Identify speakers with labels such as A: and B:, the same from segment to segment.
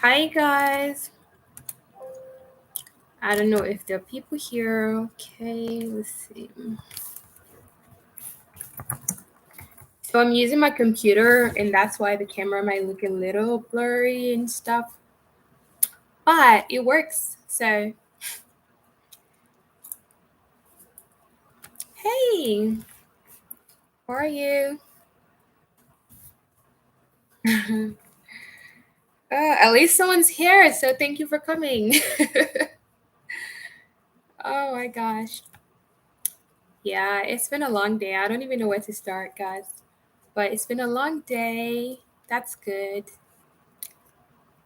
A: Hi guys. I don't know if there are people here. Okay, let's see. So I'm using my computer and that's why the camera might look a little blurry and stuff. But it works. So hey, how are you? At least someone's here, so thank you for coming. Oh my gosh. Yeah, it's been a long day. I don't even know where to start, guys. But it's been a long day. That's good.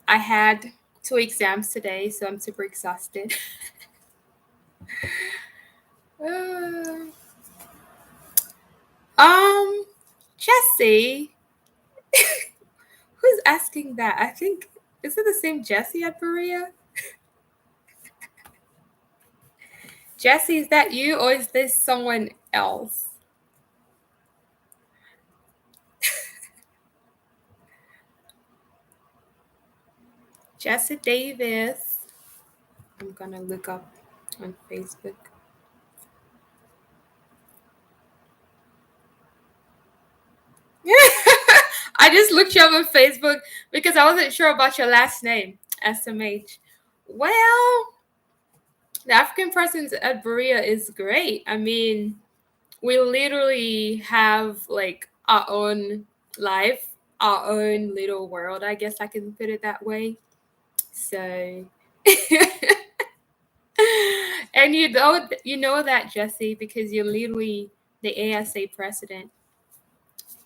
A: I had 2 exams today, so I'm super exhausted. Uh, um, Jesse, who's asking that? I think is it the same Jesse at Berea? Jesse, is that you or is this someone else? Jesse Davis. I'm gonna look up on Facebook. I just looked you up on Facebook because I wasn't sure about your last name, SMH. Well, the African presence at Berea is great. I mean, we literally have like our own life, our own little world, I guess I can put it that way. So and you know that Jesse because you're literally the ASA president.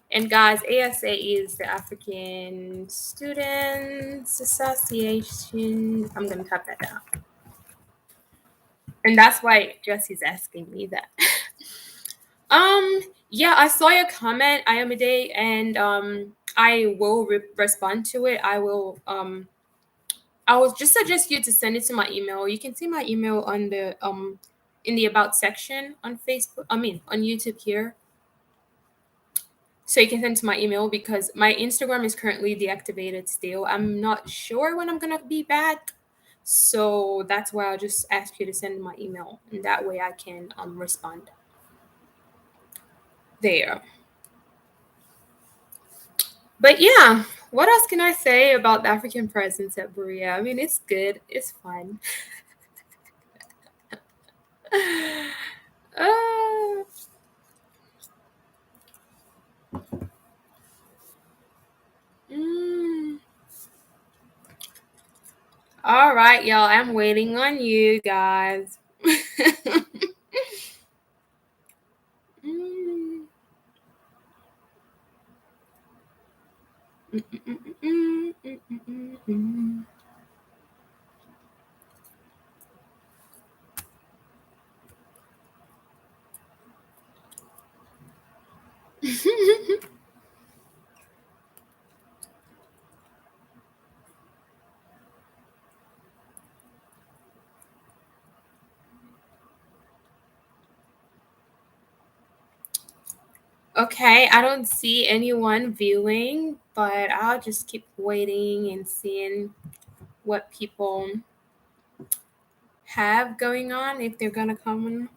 A: And guys, ASA is the African Students Association. I'm gonna type that down. And that's why Jesse's asking me that. Um, yeah, I saw your comment, Ayomide, and I will respond to it. I will just suggest you to send it to my email. You can see my email on the in the about section on Facebook. I mean, on YouTube here. So you can send to my email because my Instagram is currently deactivated still. I'm not sure when I'm gonna be back. So that's why I'll just ask you to send my email and that way I can respond there. But yeah, what else can I say about the African presence at Berea? I mean, it's good. It's fun. uh, mm. All right, y'all. I'm waiting on you guys. Mm. Mm, mm, mm, mm, mm, mm, mm. Okay, I don't see anyone viewing, but I'll just keep waiting and seeing what people have going on if they're gonna come.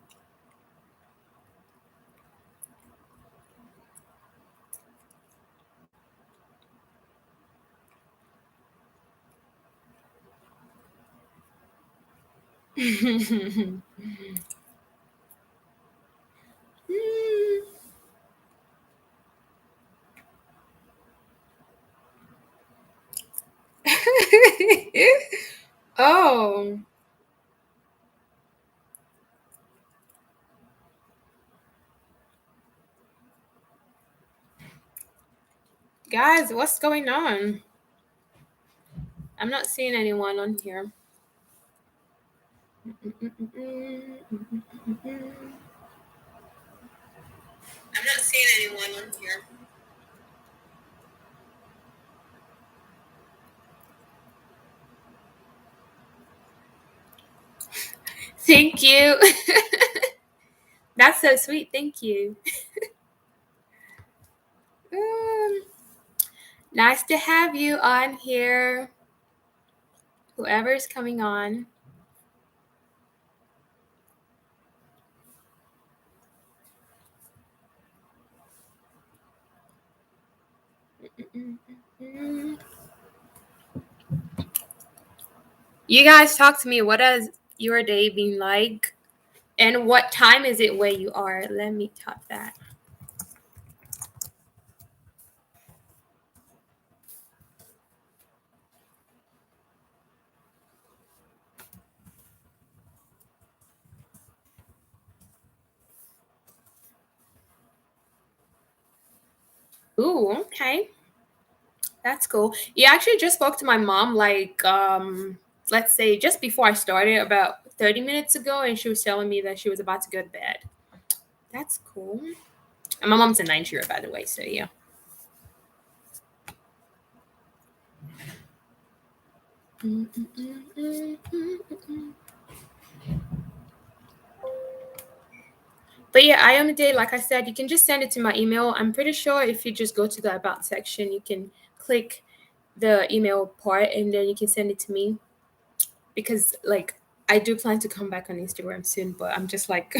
A: Oh, guys, what's going on? I'm not seeing anyone on here. I'm not seeing anyone on here. Thank you. That's so sweet. Thank you. Um, nice to have you on here. whoever is coming on. You guys talk to me. What has your day been like? And what time is it where you are? Let me type that. Ooh, okay. That's cool. You actually just spoke to my mom like let's say just before I started about 30 minutes ago, and she was telling me that she was about to go to bed. That's cool. And my mom's in Nigeria, by the way, so yeah. But yeah, I am a day, like I said, you can just send it to my email. I'm pretty sure if you just go to the about section, you can click the email part and then you can send it to me. Because like I do plan to come back on Instagram soon, but I'm just like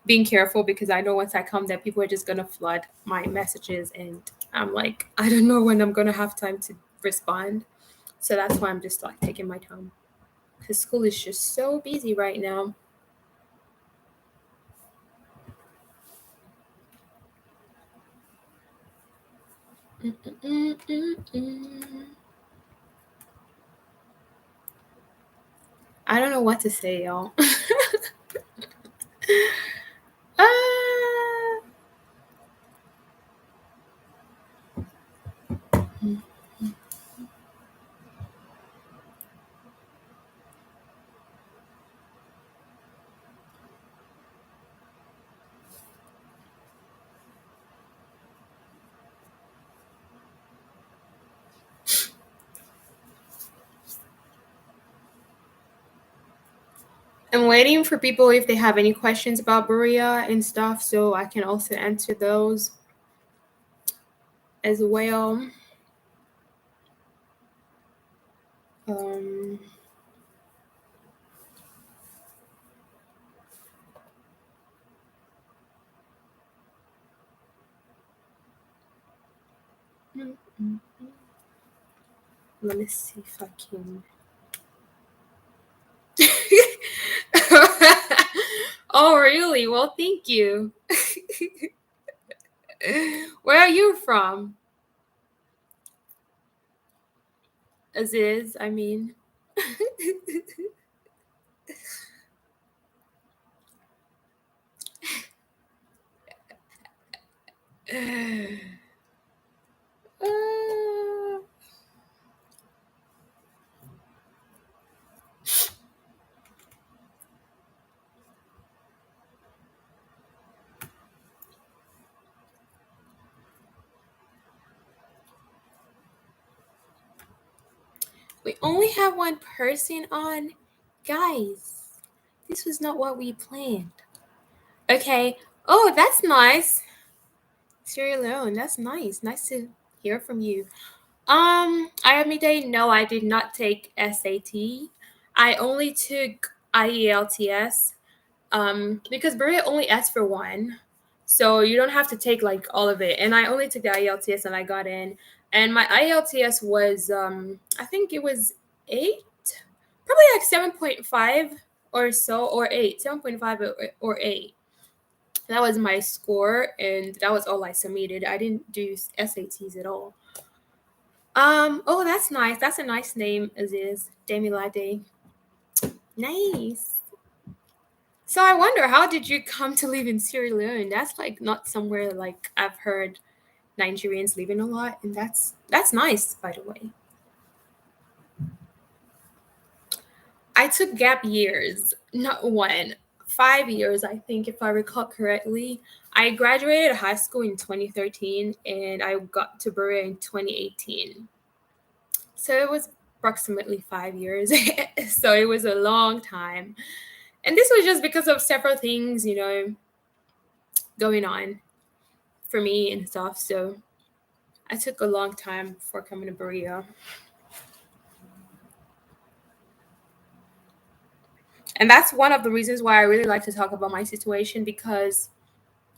A: being careful because I know once I come there, people are just gonna flood my messages, and I'm like, I don't know when I'm gonna have time to respond. So that's why I'm just like taking my time because school is just so busy right now. Mm-mm-mm-mm-mm. I don't know what to say, y'all. Ah. I'm waiting for people if they have any questions about Berea and stuff, so I can also answer those as well. Um, let me see if I can. Oh, really? Well, thank you. Where are you from? Aziz, I mean. Uh, we only have one person on. Guys, this was not what we planned. Okay. Oh, that's nice. Sierra Leone, that's nice. Nice to hear from you. IMED, no, I did not take SAT. I only took IELTS. Because Berea only asks for one. So you don't have to take like all of it. And I only took the IELTS and I got in. And my IELTS was I think it was 8, probably like 7.5 or so, or 8, 7.5 or 8. That was my score, and that was all I submitted. I didn't do SATs at all. Oh, that's nice. That's a nice name, Aziz. Demilade. Nice. So I wonder, how did you come to live in Sierra Leone? That's like not somewhere like I've heard Nigerians living a lot, and that's nice, by the way. I took gap years, not one, 5 years, I think, if I recall correctly. I graduated high school in 2013, and I got to Berea in 2018. So it was approximately 5 years. So it was a long time. And this was just because of several things, going on for me and stuff. So I took a long time before coming to Berea. And that's one of the reasons why I really like to talk about my situation, because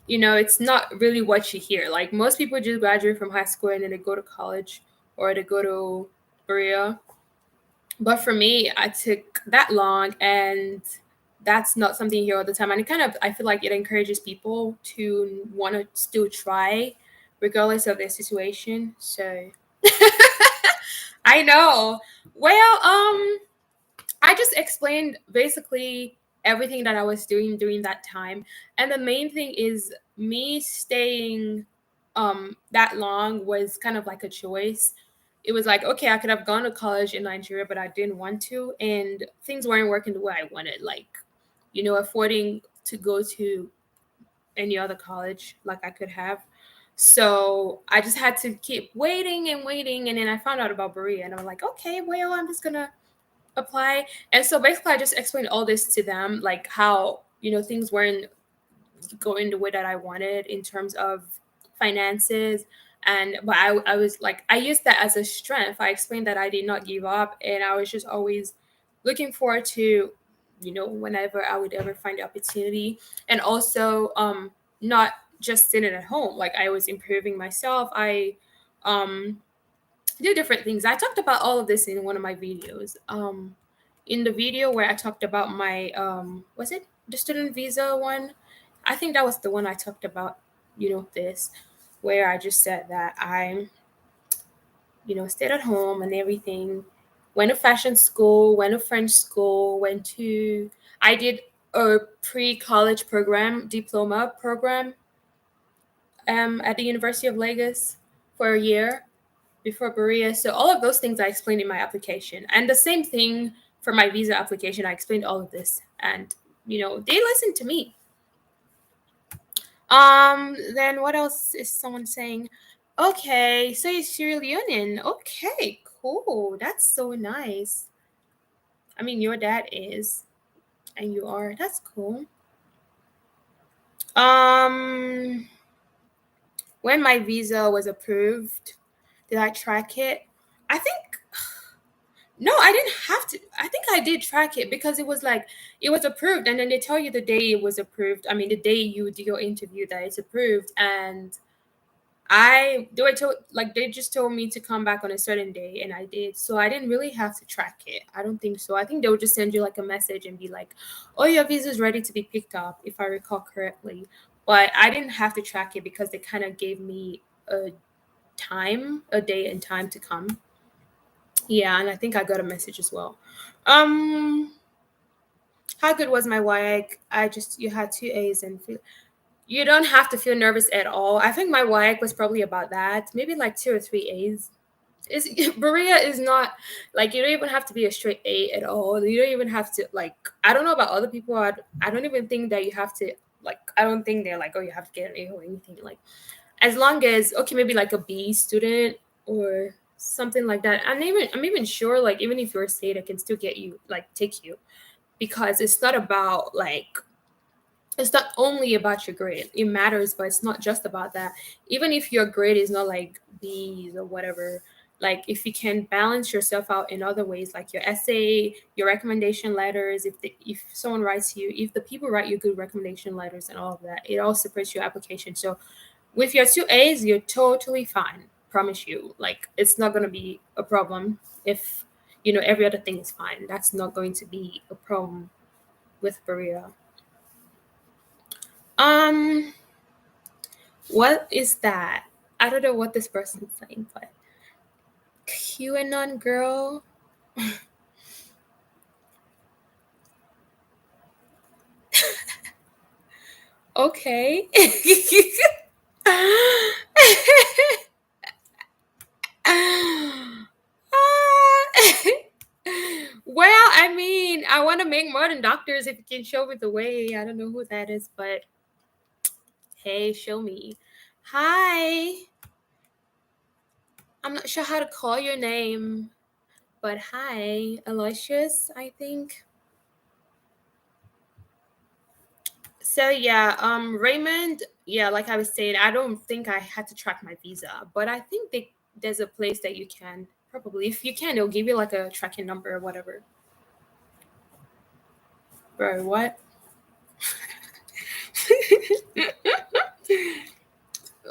A: it's not really what you hear. Like, most people just graduate from high school and then they go to college or they go to Berea. But for me, I took that long, and that's not something you hear all the time. And it kind of, I feel like it encourages people to want to still try, regardless of their situation. So I know. Well, I just explained basically everything that I was doing during that time. And the main thing is, me staying that long was kind of like a choice. It was like, okay, I could have gone to college in Nigeria, but I didn't want to, and things weren't working the way I wanted, like, affording to go to any other college like I could have. So I just had to keep waiting and waiting, and then I found out about Berea, and I'm like, okay, well, I'm just gonna apply. And so basically, I just explained all this to them, like how things weren't going the way that I wanted in terms of finances. And but I was like, I used that as a strength. I explained that I did not give up, and I was just always looking forward to whenever I would ever find the opportunity. And also, not just sitting at home. Like, I was improving myself. I um do different things. I talked about all of this in one of my videos. In the video where I talked about my was it the student visa one? I think that was the one I talked about, this, where I just said that I, stayed at home and everything. Went to fashion school, went to French school, I did a pre-college program, diploma program, at the University of Lagos for a year before Berea. So all of those things I explained in my application. And the same thing for my visa application. I explained all of this. And, they listened to me. Then what else is someone saying? Okay, so you're Sierra Leonean. Okay, cool. That's so nice. I mean, your dad is, and you are. That's cool. Um, when my visa was approved, did I track it? I think No, I didn't have to. I think I did track it, because it was like, it was approved, and then they tell you the day it was approved. I mean, the day you do your interview, that it's approved. And they were told, like, they just told me to come back on a certain day, and I did. So I didn't really have to track it. I don't think so. I think they would just send you like a message and be like, "Oh, your visa is ready to be picked up," if I recall correctly. But I didn't have to track it, because they kind of gave me a day and time to come. Yeah, and I think I got a message as well. Um, how good was my WIAC? You had two A's, and you don't have to feel nervous at all. I think my WIAC was probably about that, maybe like two or three A's. Is Berea is not like, you don't even have to be a straight A at all. You don't even have to, like, I don't know about other people. I don't even think that you have to, like, I don't think they're like, oh, you have to get an A or anything. Like, as long as, okay, maybe like a B student or something like that. I'm even sure, like, even if you're a state, I can still get you, like, take you, because it's not about, like, it's not only about your grade. It matters, but it's not just about that. Even if your grade is not like B's or whatever, like, if you can balance yourself out in other ways, like your essay, your recommendation letters, if someone writes you, if the people write you good recommendation letters and all of that, it all supports your application. So with your two A's, you're totally fine. Promise you. Like, it's not gonna be a problem if every other thing is fine. That's not going to be a problem with Berea. Um, what is that? I don't know what this person's saying, but QAnon girl. Okay. Well, I mean, I want to make more than doctors if you can show me the way. I don't know who that is, but hey, show me. Hi. I'm not sure how to call your name, but hi, Aloysius, I think. So yeah, Raymond, yeah, like I was saying, I don't think I had to track my visa, but I think there's a place that you can, probably, if you can, it'll give you like a tracking number or whatever. Bro, what?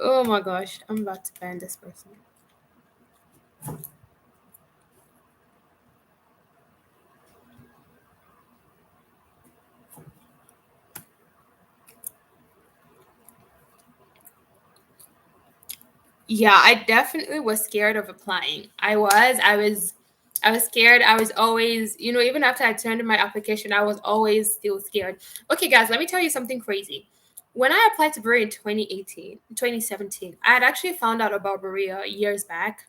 A: Oh my gosh, I'm about to ban this person. Yeah, I definitely was scared of applying. I was scared. I was always, even after I turned in my application, I was always still scared. Okay, guys, let me tell you something crazy. When I applied to Berea in 2018, 2017, I had actually found out about Berea years back,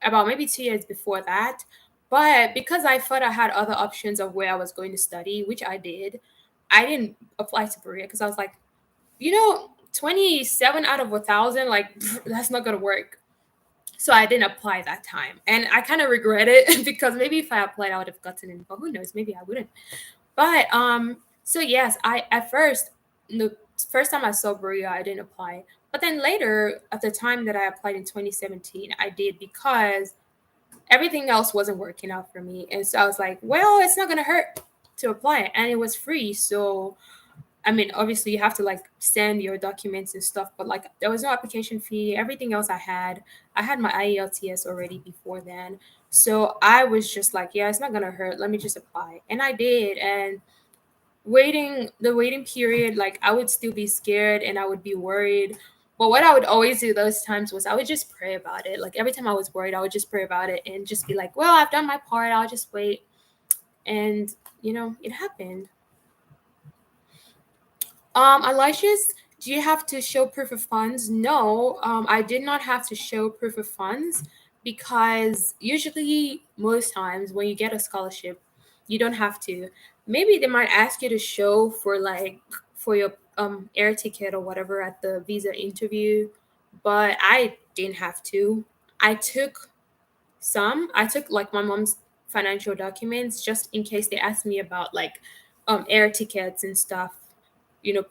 A: about maybe 2 years before that. But because I thought I had other options of where I was going to study, which I did, I didn't apply to Berea because I was like, 27 out of 1,000, like, that's not gonna work. So I didn't apply that time, and I kind of regret it because maybe if I applied, I would have gotten in. But who knows? Maybe I wouldn't. But so yes, I at first, the first time I saw Berea, I didn't apply. But then later, at the time that I applied in 2017, I did because everything else wasn't working out for me, and so I was like, well, it's not gonna hurt to apply, and it was free. So I mean, obviously, you have to like send your documents and stuff, but like there was no application fee. Everything else I had my IELTS already before then. So I was just like, yeah, it's not gonna hurt. Let me just apply. And I did. And the waiting period, like I would still be scared and I would be worried. But what I would always do those times was I would just pray about it. Like every time I was worried, I would just pray about it and just be like, well, I've done my part. I'll just wait. And, it happened. Aloysius, do you have to show proof of funds? No, I did not have to show proof of funds because usually, most times, when you get a scholarship, you don't have to. Maybe they might ask you to show for your air ticket or whatever at the visa interview, but I didn't have to. I took I took like my mom's financial documents just in case they asked me about like air tickets and stuff,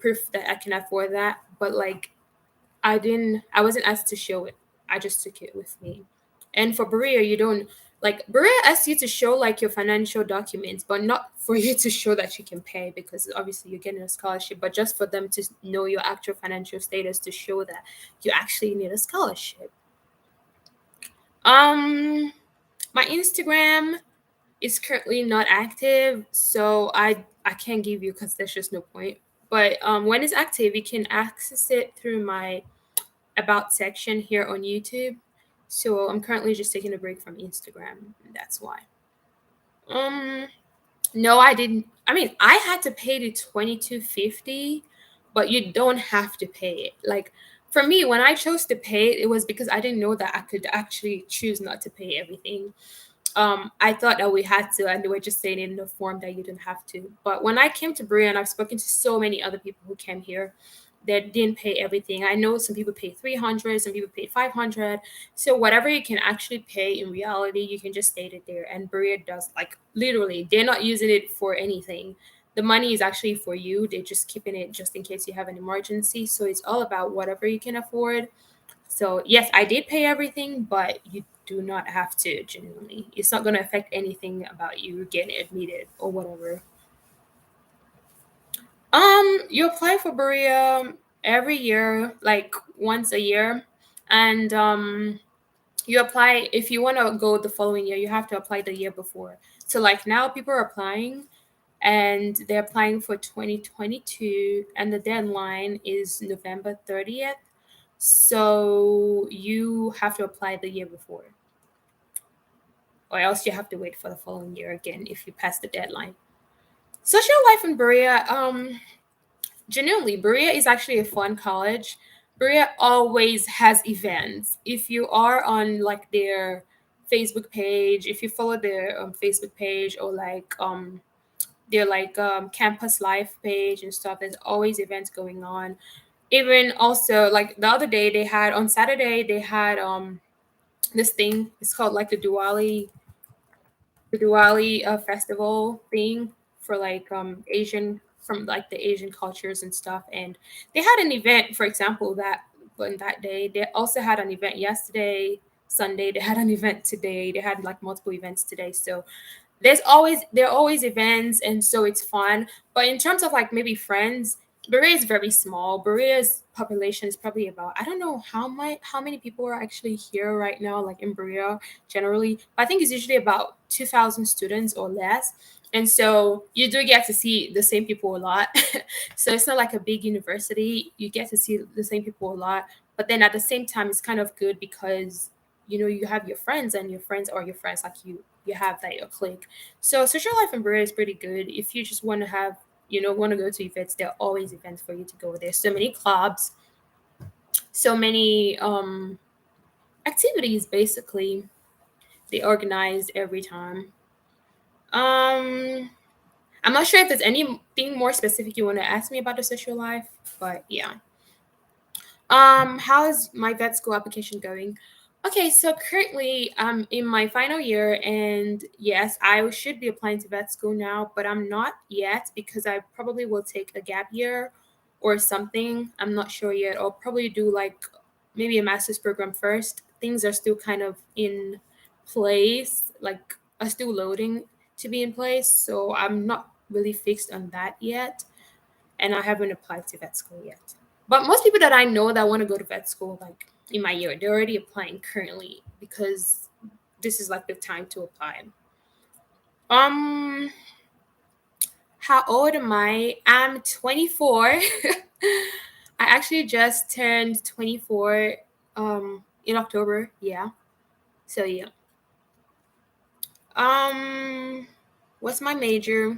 A: proof that I can afford that. But like I wasn't asked to show it. I just took it with me. And for Berea, you don't like Berea asks you to show like your financial documents, but not for you to show that you can pay because obviously you're getting a scholarship, but just for them to know your actual financial status to show that you actually need a scholarship. Um my Instagram is currently not active, so I can't give you because there's just no point. But when it's active, you can access it through my about section here on YouTube. So I'm currently just taking a break from Instagram. That's why. Um, no, I didn't. I mean, I had to pay the 22.50, but you don't have to pay it. Like for me, when I chose to pay it, it was because I didn't know that I could actually choose not to pay everything. I thought that we had to, and they were just saying it in the form that you didn't have to. But when I came to Berea, and I've spoken to so many other people who came here that didn't pay everything. I know some people pay 300, some people pay 500. So whatever you can actually pay in reality, you can just state it there. And Berea does like literally, they're not using it for anything. The money is actually for you. They're just keeping it just in case you have an emergency. So it's all about whatever you can afford. So yes, I did pay everything, but you do not have to genuinely. It's not going to affect anything about you getting admitted or whatever. You apply for Berea every year, like once a year, and you apply if you want to go the following year. You have to apply the year before. So like now, people are applying, and they're applying for 2022, and the deadline is November 30th. So you have to apply the year before, or else you have to wait for the following year again if you pass the deadline. Social life in Berea, genuinely, Berea is actually a fun college. Berea always has events. If you are on like their Facebook page, if you follow their Facebook page or like their like campus life page and stuff, there's always events going on. Even also like the other day they had on Saturday they had this thing. It's called like the Diwali festival thing for like Asian from like the Asian cultures and stuff. And they had an event, for example, that on that day. They also had an event yesterday, Sunday. They had an event today. They had like multiple events today. So there are always events, and so it's fun. But in terms of like maybe friends, Berea is very small. Berea's population is probably about, I don't know how many people are actually here right now, like in Berea generally. But I think it's usually about 2,000 students or less. And so you do get to see the same people a lot. So it's not like a big university. You get to see the same people a lot. But then at the same time, it's kind of good because you have your friends, and your friends are your friends, like you have that your clique. So social life in Berea is pretty good. If you just want to have, want to go to events, there are always events for you to go. There's so many clubs, so many activities basically they organize every time. um I'm not sure if there's anything more specific you want to ask me about the social life, but yeah. How is my vet school application going? Okay, so currently I'm in my final year, and yes, I should be applying to vet school now, but I'm not yet because I probably will take a gap year or something. I'm not sure yet. I'll probably do like maybe a master's program first. Things are still kind of in place, like are still loading to be in place, so I'm not really fixed on that yet, and I haven't applied to vet school yet. But most people that I know that want to go to vet school, like in my year, they're already applying currently because this is like the time to apply. Um, how old am I? I'm 24. I actually just turned 24 in October. Yeah. So yeah. Um what's my major?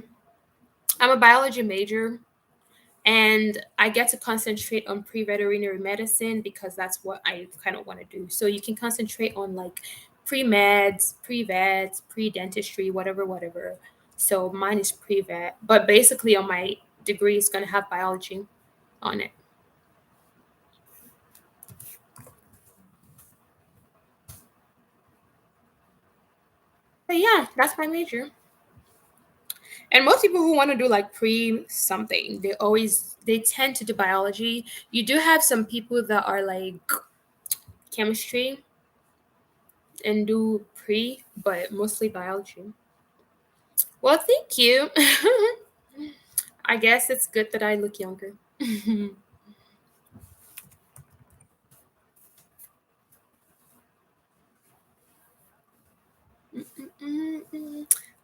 A: I'm a biology major, and I get to concentrate on pre-veterinary medicine because that's what I kind of want to do. So you can concentrate on like pre-meds, pre-vets, pre-dentistry, whatever, whatever. So mine is pre-vet, but basically on my degree is going to have biology on it. But yeah, that's my major. And most people who want to do like pre something, they tend to do biology. You do have some people that are like chemistry and do pre, but mostly biology. Well, thank you. I guess it's good that I look younger.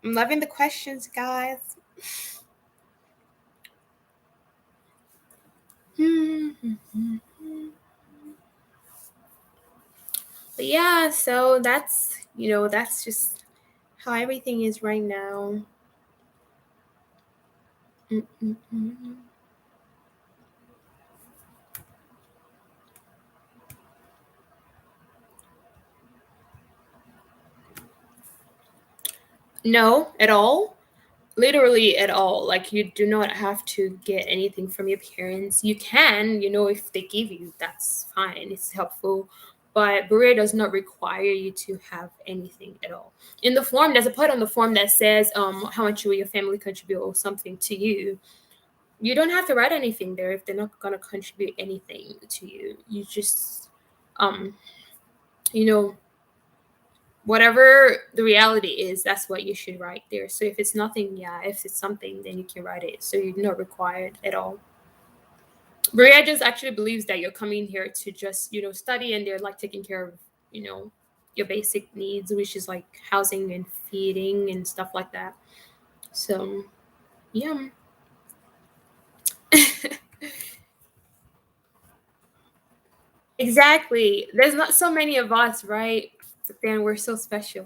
A: I'm loving the questions, guys. But yeah, so that's just how everything is right now. Mm-mm-mm. No, at all. Literally at all. Like you do not have to get anything from your parents. You can, if they give you, that's fine. It's helpful. But Berea does not require you to have anything at all. In the form, there's a part on the form that says how much will your family contribute or something to you. You don't have to write anything there if they're not gonna contribute anything to you. You just um you know whatever the reality is, that's what you should write there. So if it's nothing, yeah. If it's something, then you can write it. So you're not required at all. Maria just actually believes that you're coming here to just, study, and they're like taking care of, you know, your basic needs, which is like housing and feeding and stuff like that. So yeah. Exactly. There's not so many of us, right? But then we're so special.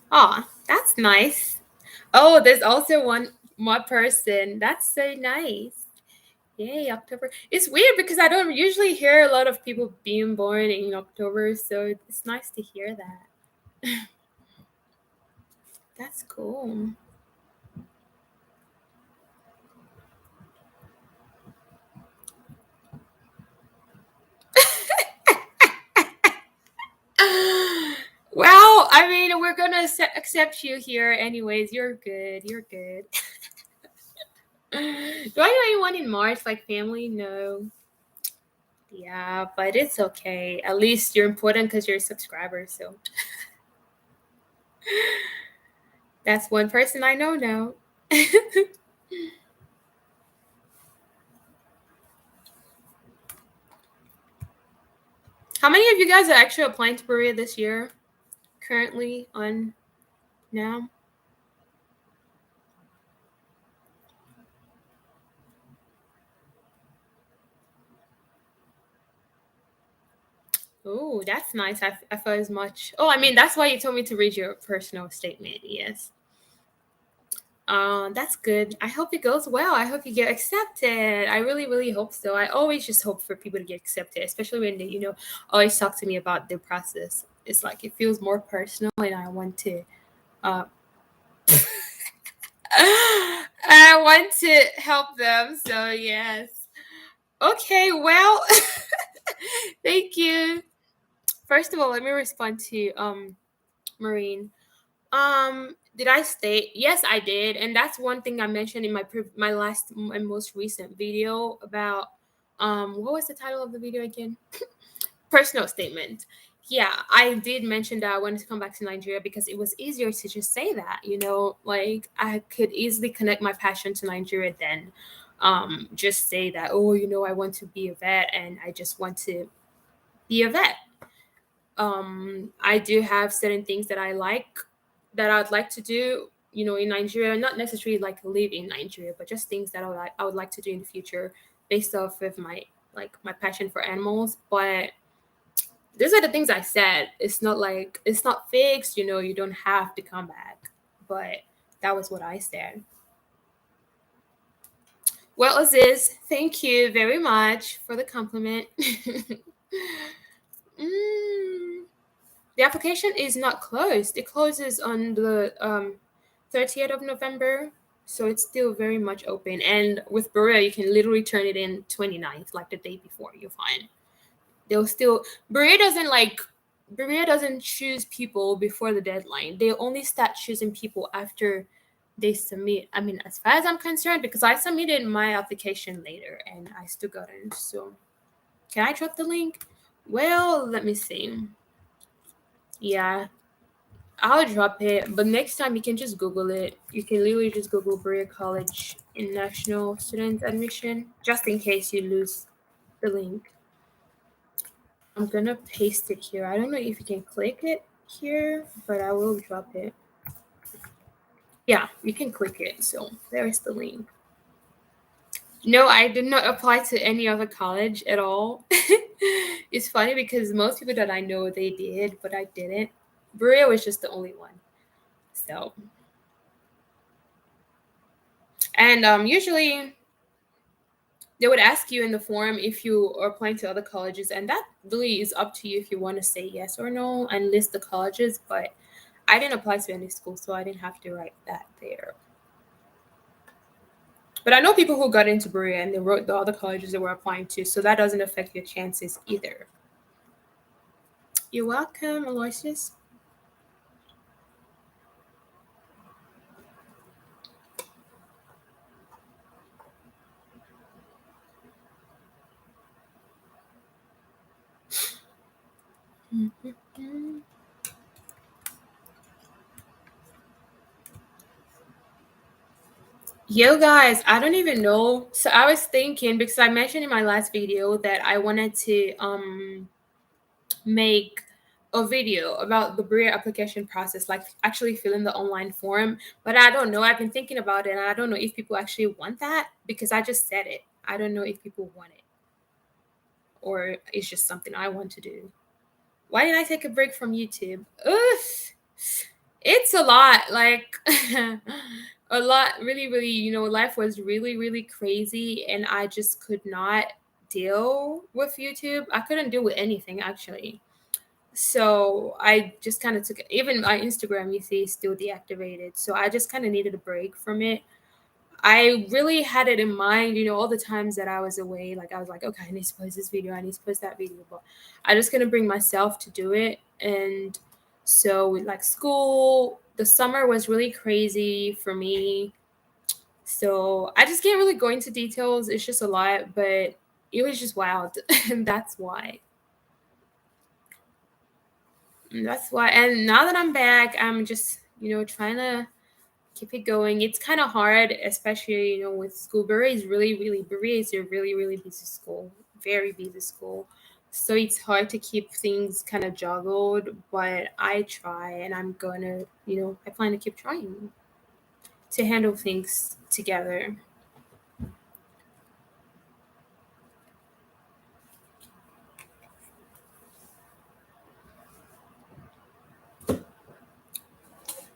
A: Oh, that's nice. Oh, there's also one more person. That's so nice. Yay, October. It's weird because I don't usually hear a lot of people being born in October, so it's nice to hear that. That's cool. Well, I mean, we're gonna accept you here anyways. You're good. You're good. Do I know anyone in Mars, like family? No. Yeah, but it's okay. At least you're important because you're a subscriber. So that's one person I know now. How many of you guys are actually applying to Berea this year? Currently on now? Oh, that's nice. I felt as much. Oh, I mean, that's why you told me to read your personal statement. Yes. That's good. I hope it goes well. I hope you get accepted. I really, really hope so. I always just hope for people to get accepted, especially when they, always talk to me about their process. It's like it feels more personal, and I want to, uh, I want to help them. So yes. Okay. Well, thank you. First of all, let me respond to Marine. Did I state? Yes, I did, and that's one thing I mentioned in my last and most recent video about what was the title of the video again? Personal statement. Yeah, I did mention that I wanted to come back to Nigeria because it was easier to just say that, like I could easily connect my passion to Nigeria then just say that, oh, I want to be a vet and I just want to be a vet. I do have certain things that that I'd like to do, in Nigeria, not necessarily like live in Nigeria, but just things that I would like to do in the future based off of my passion for animals. But these are the things I said. It's not like it's not fixed, you don't have to come back. But that was what I said. Well, Aziz, thank you very much for the compliment. mm. The application is not closed. It closes on the 30th of November. So it's still very much open. And with Berea, you can literally turn it in 29th, like the day before. You're fine. They'll still, Berea doesn't choose people before the deadline. They only start choosing people after they submit. I mean, as far as I'm concerned, because I submitted my application later and I still got in. So can I drop the link? Well, let me see. Yeah, I'll drop it, but next time you can just Google it. You can literally just Google Berea College International Student Admission, just in case you lose the link. I'm gonna paste it here. I don't know if you can click it here, but I will drop it. Yeah, you can click it. So there's the link. No, I did not apply to any other college at all. It's funny because most people that I know they did, but I didn't. Berea was just the only one. So, and usually they would ask you in the form if you are applying to other colleges, and that really is up to you if you want to say yes or no and list the colleges. But I didn't apply to any school, so I didn't have to write that there. But I know people who got into Berea and they wrote the other colleges they were applying to, so that doesn't affect your chances either. You're welcome, Aloysius. Yo, guys, I don't even know. So I was thinking because I mentioned in my last video that I wanted to make a video about the Berea application process, like actually filling the online form. But I don't know. I've been thinking about it, and I don't know if people actually want that because I just said it. I don't know if people want it or it's just something I want to do. Why did I take a break from YouTube? Ugh, it's a lot. Like a lot. Really, really. Life was really, really crazy, and I just could not deal with YouTube. I couldn't deal with anything actually. So I just kind of took it. Even my Instagram, you see, is still deactivated. So I just kind of needed a break from it. I really had it in mind, all the times that I was away. Like I was like, okay, I need to post this video, I need to post that video, but I just couldn't bring myself to do it. And so with like school, the summer was really crazy for me. So I just can't really go into details. It's just a lot, but it was just wild, and that's why. That's why. And now that I'm back, I'm just trying to keep it going. It's kind of hard, especially with school. Berea is a really really busy school, very busy school. So it's hard to keep things kind of juggled, but I try, and I'm gonna, I plan to keep trying to handle things together.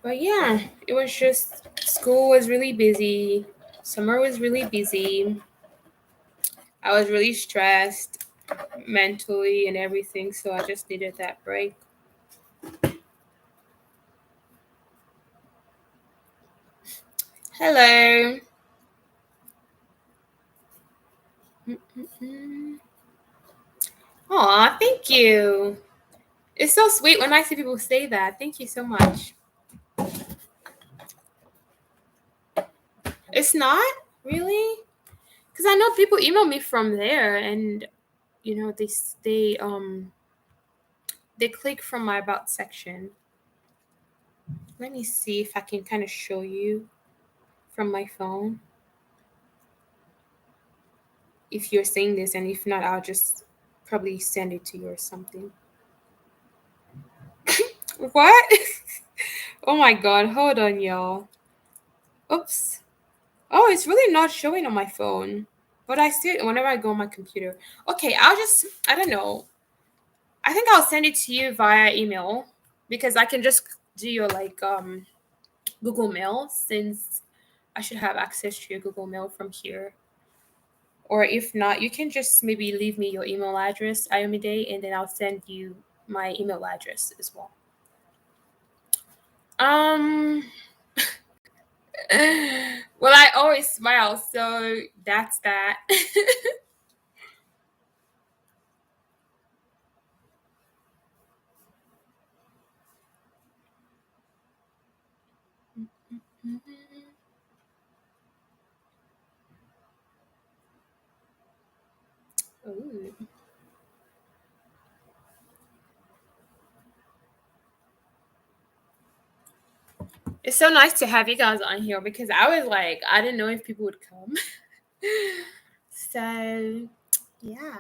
A: But yeah, it was just school was really busy, summer was really busy. I was really stressed mentally and everything, so I just needed that break. Hello. Aw, thank you. It's so sweet when I see people say that. Thank you so much. It's not really, because I know people email me from there, and they click from my about section. Let me see if I can kind of show you from my phone if you're saying this, and if not, I'll just probably send it to you or something. What? Oh my god, hold on, y'all. Oops. Oh, it's really not showing on my phone. But I see it whenever I go on my computer. Okay, I don't know. I think I'll send it to you via email because I can just do your like Google Mail, since I should have access to your Google Mail from here. Or if not, you can just maybe leave me your email address, Ayomide, and then I'll send you my email address as well. Um, well, I always smile, so that's that. Ooh. It's so nice to have you guys on here because I was like, I didn't know if people would come. So, yeah,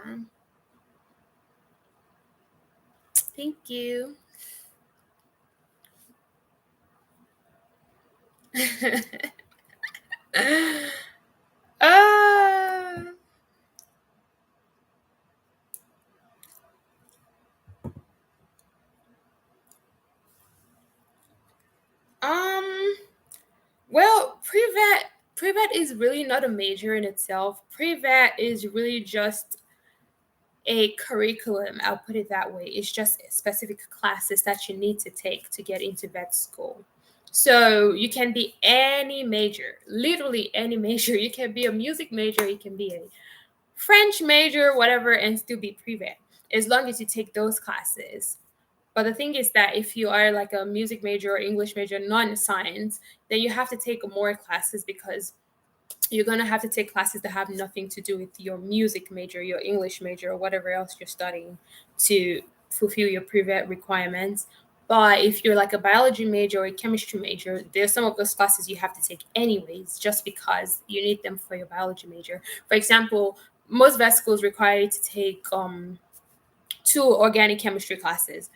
A: thank you. uh, um, well, pre-vet is really not a major in itself. Pre-vet is really just a curriculum. I'll put it that way. It's just specific classes that you need to take to get into vet school. So you can be any major, literally any major. You can be a music major, you can be a French major, whatever, and still be pre-vet as long as you take those classes. But the thing is that if you are like a music major or English major, non-science, then you have to take more classes because you're going to have to take classes that have nothing to do with your music major, your English major, or whatever else you're studying to fulfill your pre-vet requirements. But if you're like a biology major or a chemistry major, there's some of those classes you have to take anyways, just because you need them for your biology major. For example, most vet schools require you to take two organic chemistry classes.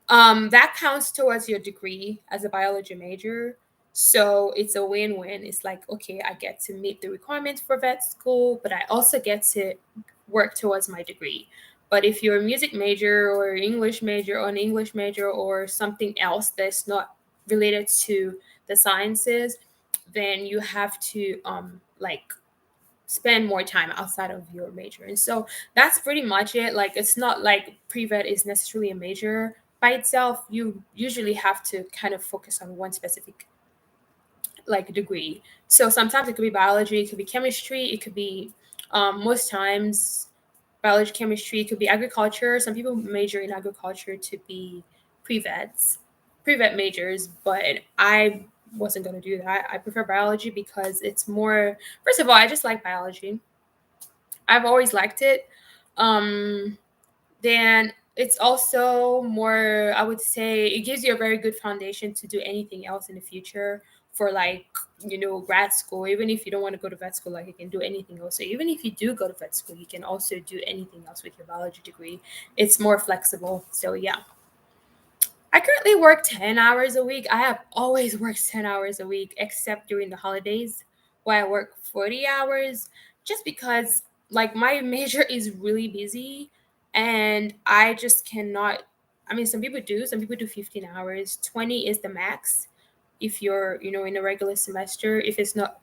A: That counts towards your degree as a biology major. So it's a win-win. It's like, okay, I get to meet the requirements for vet school, but I also get to work towards my degree. But if you're a music major or English major or an English major or something else that's not related to the sciences, then you have to like spend more time outside of your major. And so that's pretty much it. Like, it's not like pre-vet is necessarily a major by itself. You usually have to kind of focus on one specific like degree. So sometimes it could be biology, it could be chemistry, it could be most times biology, chemistry, it could be agriculture. Some people major in agriculture to be pre-vets, pre-vet majors, but I wasn't going to do that. I prefer biology because it's more, first of all, I just like biology. I've always liked it. Um, then it's also more, I would say, it gives you a very good foundation to do anything else in the future for like, grad school. Even if you don't want to go to vet school, like you can do anything else. So even if you do go to vet school, you can also do anything else with your biology degree. It's more flexible. So yeah. I currently work 10 hours a week. I have always worked 10 hours a week, except during the holidays where I work 40 hours, just because like my major is really busy and I just cannot. I mean, some people do 15 hours. 20 is the max if you're, in a regular semester, if it's not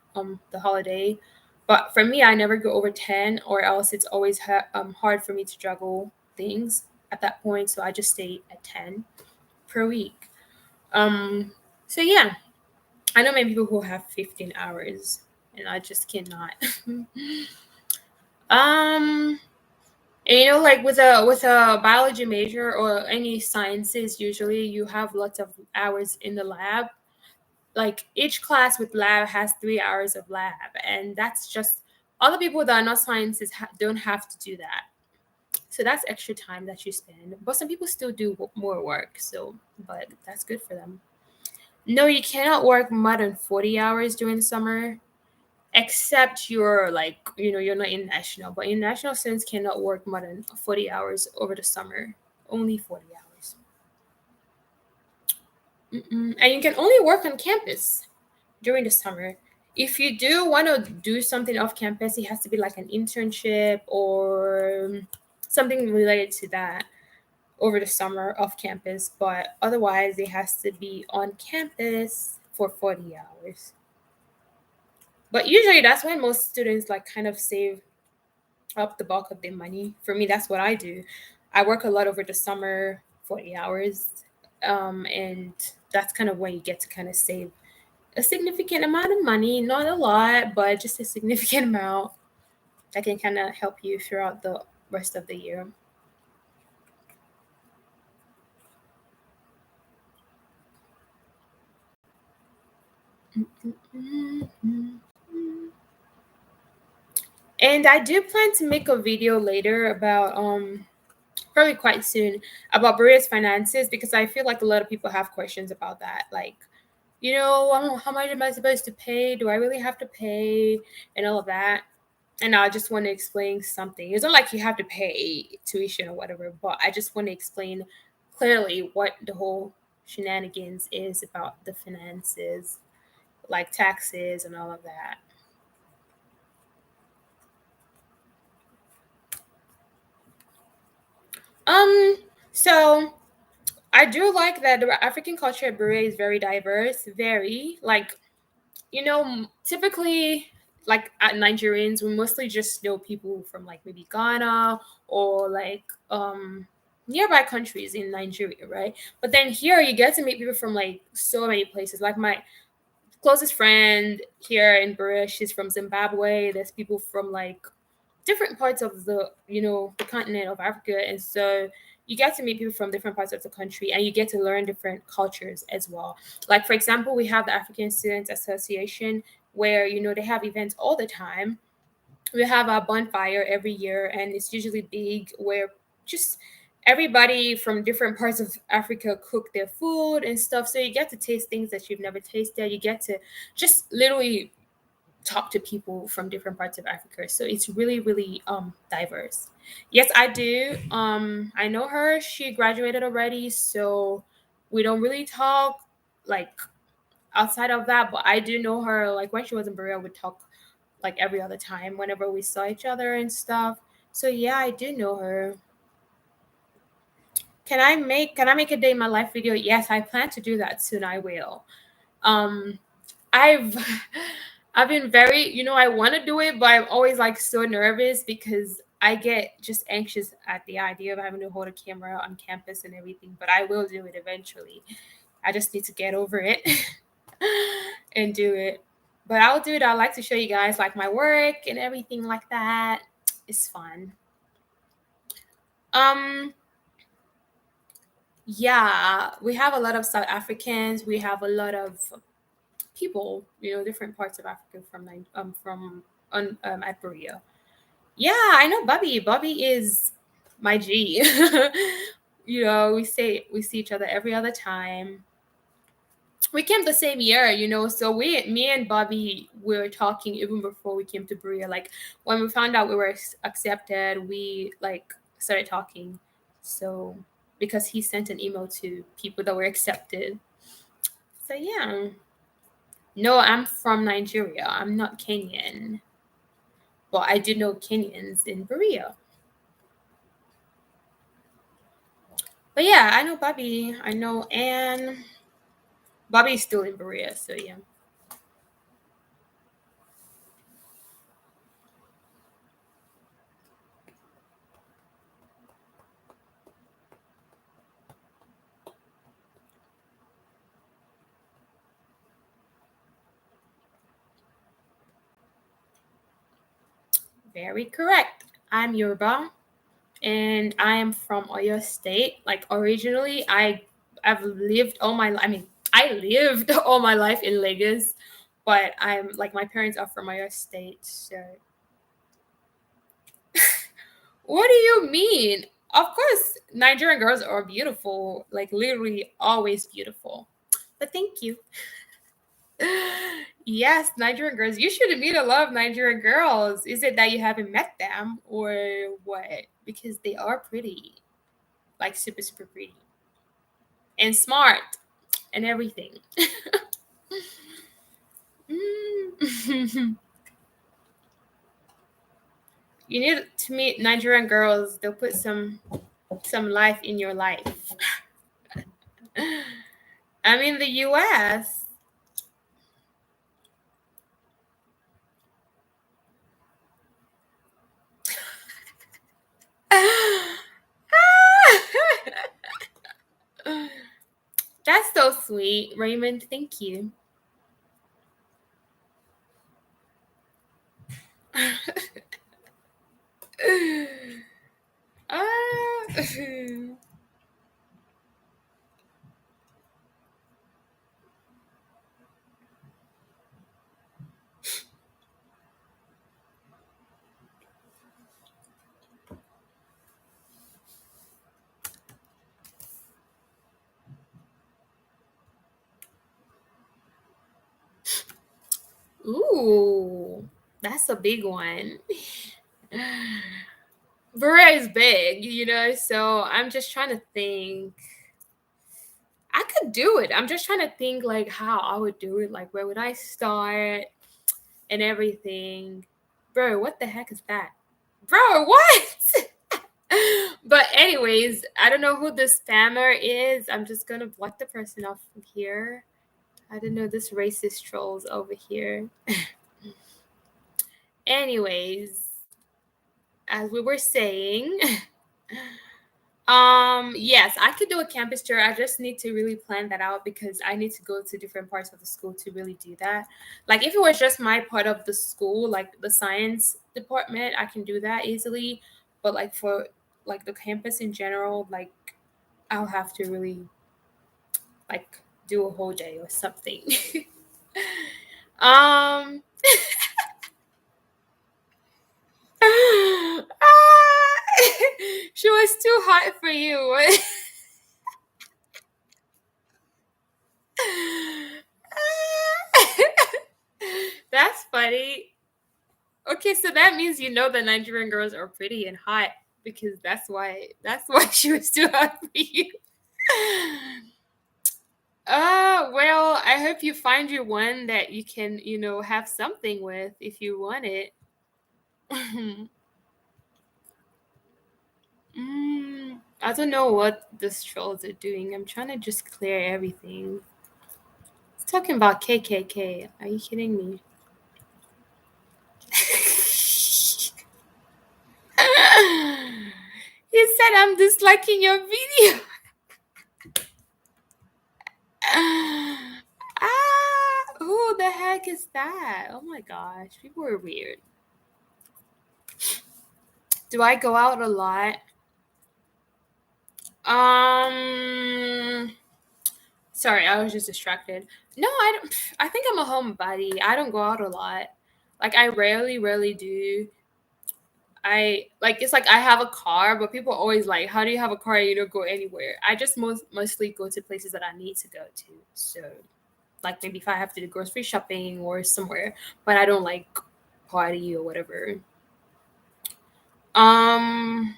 A: the holiday. But for me, I never go over 10, or else it's always hard for me to juggle things at that point. So I just stay at 10 per week. Um, so yeah, I know many people who have 15 hours, and I just cannot. um, and, like with a biology major or any sciences, usually you have lots of hours in the lab. Like each class with lab has 3 hours of lab, and that's just other people that are not sciences don't have to do that. So that's extra time that you spend. But some people still do more work. So, but that's good for them. No, you cannot work more than 40 hours during the summer, except you're like, you're not in national. But in national students cannot work more than 40 hours over the summer, only 40 hours. And you can only work on campus during the summer. If you do want to do something off campus, it has to be like an internship or something related to that over the summer off campus. But otherwise, it has to be on campus for 40 hours. But usually that's when most students like kind of save up the bulk of their money. For me, that's what I do. I work a lot over the summer, 40 hours. And that's kind of when you get to kind of save a significant amount of money, not a lot, but just a significant amount that can kind of help you throughout the rest of the year. And I do plan to make a video later about probably quite soon about Berea's finances, because I feel like a lot of people have questions about that. Like, how much am I supposed to pay? Do I really have to pay? And all of that. And I just want to explain something. It's not like you have to pay tuition or whatever, but I just want to explain clearly what the whole shenanigans is about the finances, like taxes and all of that. So I do like that the African culture at Berea is very diverse, very like, typically, like at Nigerians, we mostly just know people from like maybe Ghana or like nearby countries in Nigeria, right? But then here you get to meet people from like so many places. Like my closest friend here in Berea, she's from Zimbabwe. There's people from like different parts of the continent of Africa, and so you get to meet people from different parts of the country, and you get to learn different cultures as well. Like for example, we have the African Students Association, where they have events all the time. We have a bonfire every year, and it's usually big, where just everybody from different parts of Africa cook their food and stuff. So you get to taste things that you've never tasted. You get to just literally talk to people from different parts of Africa. So it's really, really diverse. Yes, I do. I know her. She graduated already, so we don't really talk like outside of that. But I do know her. Like when she was in Berea, we talk like every other time whenever we saw each other and stuff. So yeah, I do know her. Can I make a day in my life video? Yes, I plan to do that soon. I will. Um, I've I've been very, I want to do it, but I'm always like so nervous because I get just anxious at the idea of having to hold a camera on campus and everything. But I will do it eventually. I just need to get over it and do it. But I'll do it. I like to show you guys like my work and everything like that. It's fun. Um, yeah, we have a lot of South Africans. We have a lot of people, different parts of Africa at Berea. Yeah, I know Bobby. Bobby is my G. We see each other every other time. We came the same year, so me and Bobby were talking even before we came to Berea. Like when we found out we were accepted, we like started talking. So because he sent an email to people that were accepted. So yeah. No, I'm from Nigeria. I'm not Kenyan. But I do know Kenyans in Berea. But yeah, I know Bobby. I know Anne. Bobby's still in Berea, so yeah. Very correct. I'm Yoruba and I am from Oyo State. Like originally I've lived all my I mean, I lived all my life in Lagos, but I'm like my parents are from Oyo State, so what do you mean? Of course, Nigerian girls are beautiful, like literally always beautiful. But thank you. Yes, Nigerian girls. You should meet a lot of Nigerian girls. Is it that you haven't met them or what? Because they are pretty, like super, super pretty and smart and everything. Mm. You need to meet Nigerian girls. They'll put some life in your life. I'm in the US. That's so sweet, Raymond. Thank you. Ah. Ooh, that's a big one. Beret is big, so I'm just trying to think. I could do it. I'm just trying to think like how I would do it. Like where would I start and everything. Bro, what the heck is that? Bro, what? But anyways, I don't know who this spammer is. I'm just gonna block the person off from here. I don't know this racist trolls over here. Anyways, as we were saying, yes, I could do a campus tour. I just need to really plan that out because I need to go to different parts of the school to really do that. Like if it was just my part of the school, like the science department, I can do that easily. But like for like the campus in general, like I'll have to really like do a whole day or something. um she was too hot for you. That's funny. Okay, so that means the Nigerian girls are pretty and hot because that's why she was too hot for you. Well, I hope you find you one that you can, have something with if you want it. I don't know what these trolls are doing. I'm trying to just clear everything. It's talking about KKK. Are you kidding me? said I'm disliking your video. Who the heck is that? Oh my gosh, people are weird. Do I go out a lot? Sorry, I was just distracted. No, I don't. I think I'm a homebody. I don't go out a lot. Like I rarely do. I like it's like I have a car, but people are always like, "How do you have a car and you don't go anywhere?" I just mostly go to places that I need to go to. So, like maybe if I have to do grocery shopping or somewhere, but I don't like party or whatever. Um,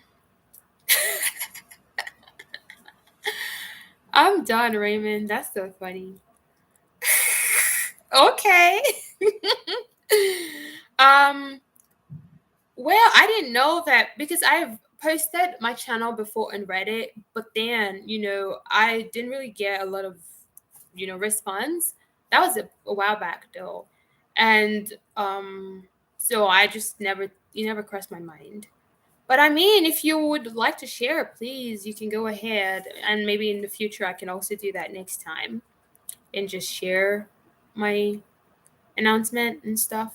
A: I'm done, Raymond. That's so funny. Okay. um, well, I didn't know that because I've posted my channel before on Reddit, but then, I didn't really get a lot of, response. That was a while back though. And so I just never crossed my mind. But I mean, if you would like to share, please, you can go ahead. And maybe in the future, I can also do that next time and just share my announcement and stuff.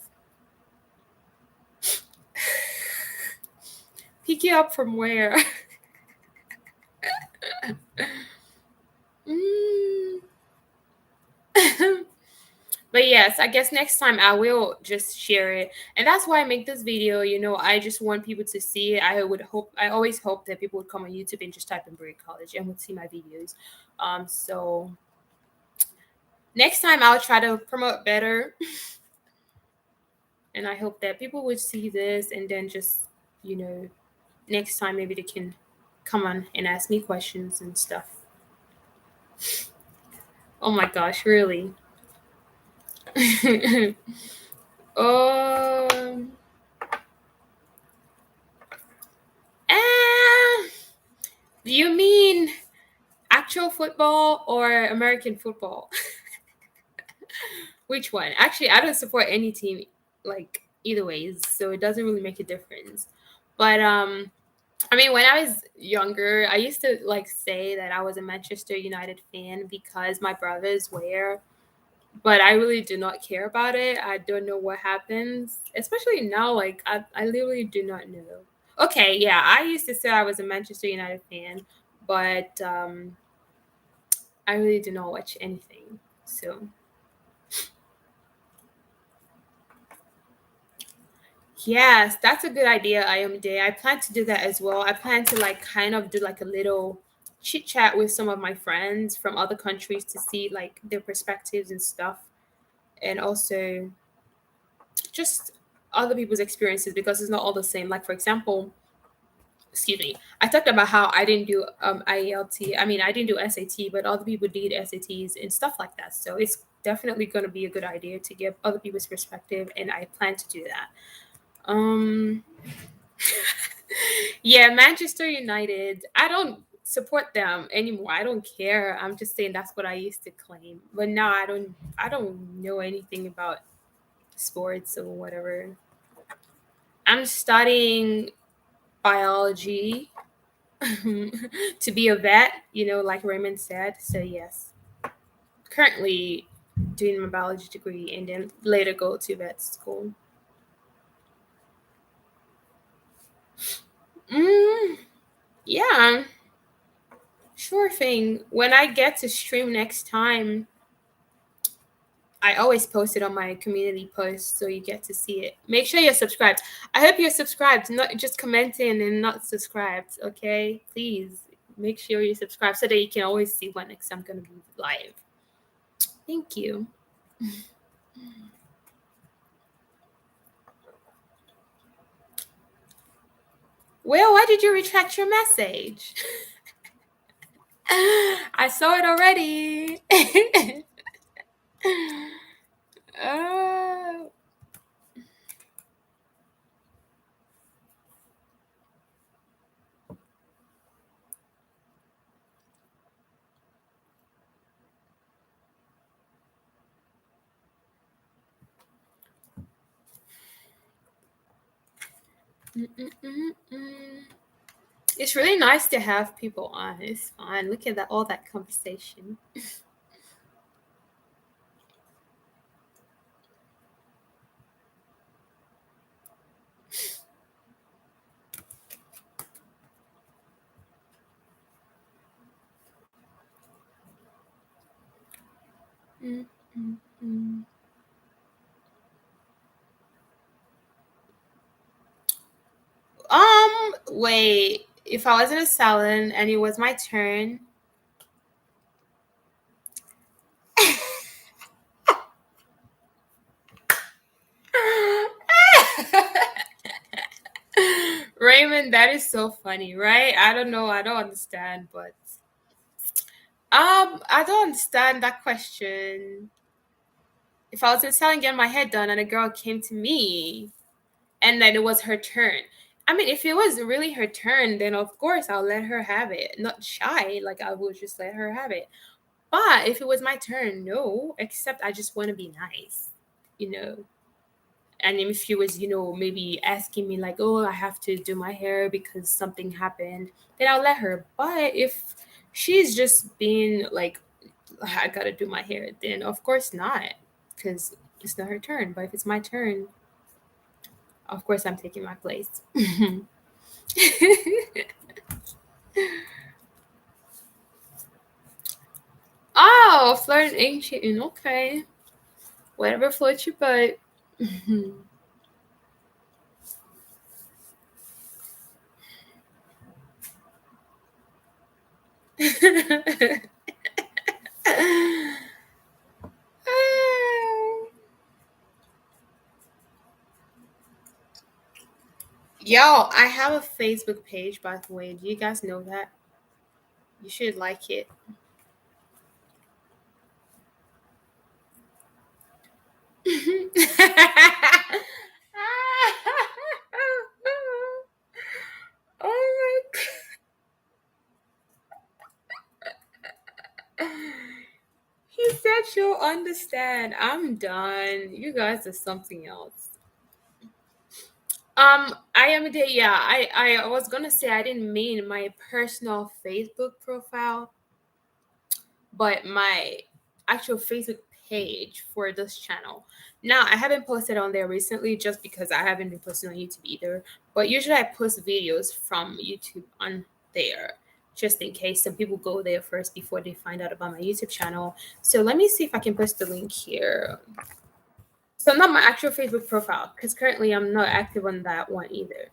A: Pick you up from where? Mm. But yes, I guess next time I will just share it. And that's why I make this video. I just want people to see it. I always hope that people would come on YouTube and just type in Berea College and would see my videos. So next time I'll try to promote better. And I hope that people would see this and then just, you know, next time maybe they can come on and ask me questions and stuff. Oh my gosh, really? um, eh, do you mean actual football or American football? Which one? Actually, I don't support any team like either ways, so it doesn't really make a difference. But I mean, when I was younger, I used to like say that I was a Manchester United fan because my brothers were, but I really do not care about it. I don't know what happens, especially now. Like, I literally do not know. Okay, yeah, I used to say I was a Manchester United fan, but I really do not watch anything. So, yes, that's a good idea, I am day. I plan to do that as well. I plan to like kind of do like a little chit chat with some of my friends from other countries to see like their perspectives and stuff. And also just other people's experiences because it's not all the same. Like for example, excuse me, I talked about how I didn't do IELT. I mean, I didn't do SAT, but other people did SATs and stuff like that. So it's definitely going to be a good idea to give other people's perspective, and I plan to do that. Um, yeah, Manchester United. I don't support them anymore. I don't care. I'm just saying that's what I used to claim. But now I don't. I don't know anything about sports or whatever. I'm studying biology to be a vet, like Raymond said. So, yes, currently doing my biology degree and then later go to vet school. Mm, yeah, sure thing. When I get to stream next time, I always post it on my community post so you get to see it. Make sure you're subscribed. I hope you're subscribed, not just commenting and not subscribed, okay? Please make sure you subscribe so that you can always see when next I'm going to be live. Thank you. Well, why did you retract your message? I saw it already. uh, mm, mm, mm, mm. It's really nice to have people on. It's fun. Look at that, all that conversation. Mm, mm, mm. Wait. If I was in a salon and it was my turn, Raymond, that is so funny, right? I don't know. I don't understand, but I don't understand that question. If I was in salon getting my hair done and a girl came to me and then it was her turn. I mean, if it was really her turn, then of course I'll let her have it. Not shy, like I would just let her have it. But if it was my turn, no, except I just want to be nice, you know. And if she was, maybe asking me like, "Oh, I have to do my hair because something happened," then I'll let her. But if she's just being like, "I gotta do my hair," then of course not, because it's not her turn. But if it's my turn, of course I'm taking my place. Oh, flirting ain't cheating. Okay, whatever floats your boat. Yo, I have a Facebook page, by the way. Do you guys know that? You should like it. Oh my god. He said she'll understand. I'm done. You guys are something else. I am the yeah. I was gonna say I didn't mean my personal Facebook profile, but my actual Facebook page for this channel. Now, I haven't posted on there recently just because I haven't been posting on YouTube either. But usually I post videos from YouTube on there just in case some people go there first before they find out about my YouTube channel. So let me see if I can post the link here. So not my actual Facebook profile because currently I'm not active on that one either.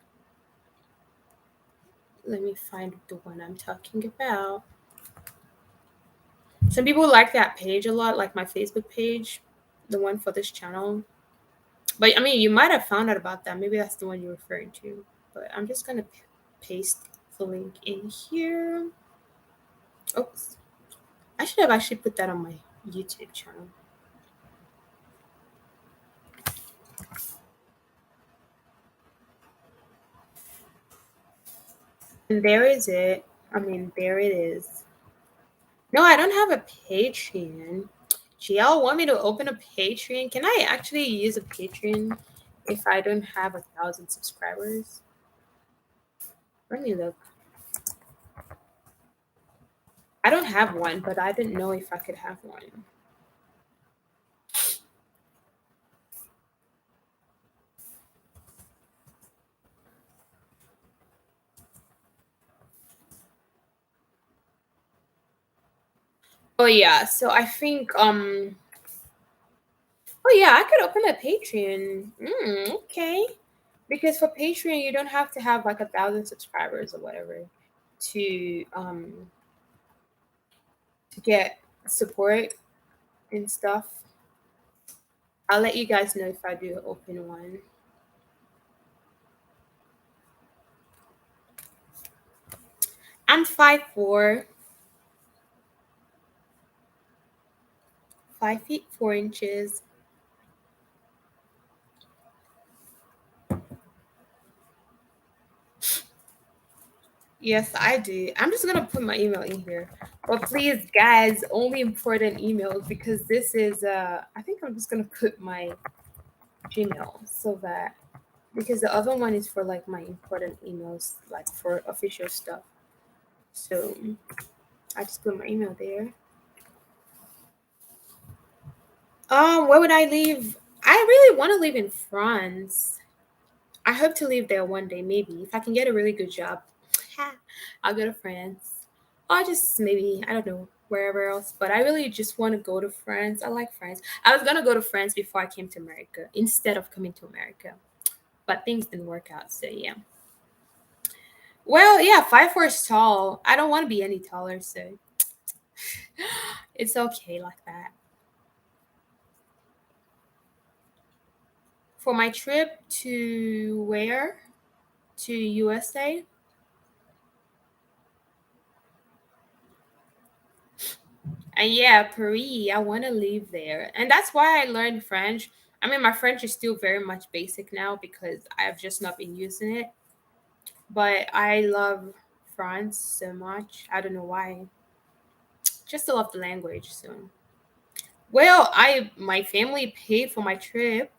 A: Let me find the one I'm talking about. Some people like that page a lot, like my Facebook page, the one for this channel. But I mean, you might have found out about that. Maybe that's the one you're referring to. But I'm just gonna paste the link in here. Oops, I should have actually put that on my YouTube channel. And there is it. I mean, there it is. No, I don't have a Patreon. GL want me to open a Patreon? Can I actually use a Patreon if I don't have 1,000 subscribers? Let me look. I don't have one, but I didn't know if I could have one. Oh yeah, so I think oh yeah, I could open a Patreon. Okay. Because for Patreon you don't have to have like 1,000 subscribers or whatever to get support and stuff. I'll let you guys know if I do open one. I'm 5'4", 5 feet 4 inches. Yes, I do. I'm just gonna put my email in here. But please, guys, only important emails because this is I think I'm just gonna put my Gmail so that because the other one is for like my important emails, like for official stuff. So I just put my email there. Where would I live? I really want to live in France. I hope to live there one day, maybe if I can get a really good job. I'll go to France, or just maybe I don't know wherever else. But I really just want to go to France. I like France. I was gonna go to France before I came to America instead of coming to America, but things didn't work out. So yeah. Well, yeah, 5'4" is tall. I don't want to be any taller, so it's okay like that. For my trip to where? To USA? And yeah, Paris, I want to live there. And that's why I learned French. I mean, my French is still very much basic now because I've just not been using it. But I love France so much. I don't know why. Just to love the language. So, well, I my family paid for my trip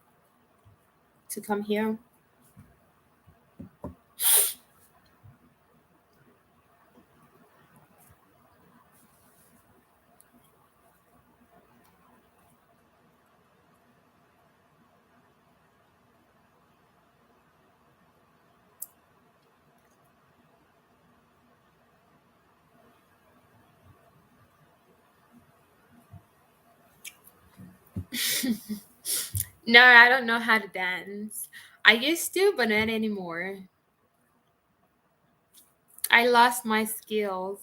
A: to come here. No, I don't know how to dance. I used to, but not anymore. I lost my skills.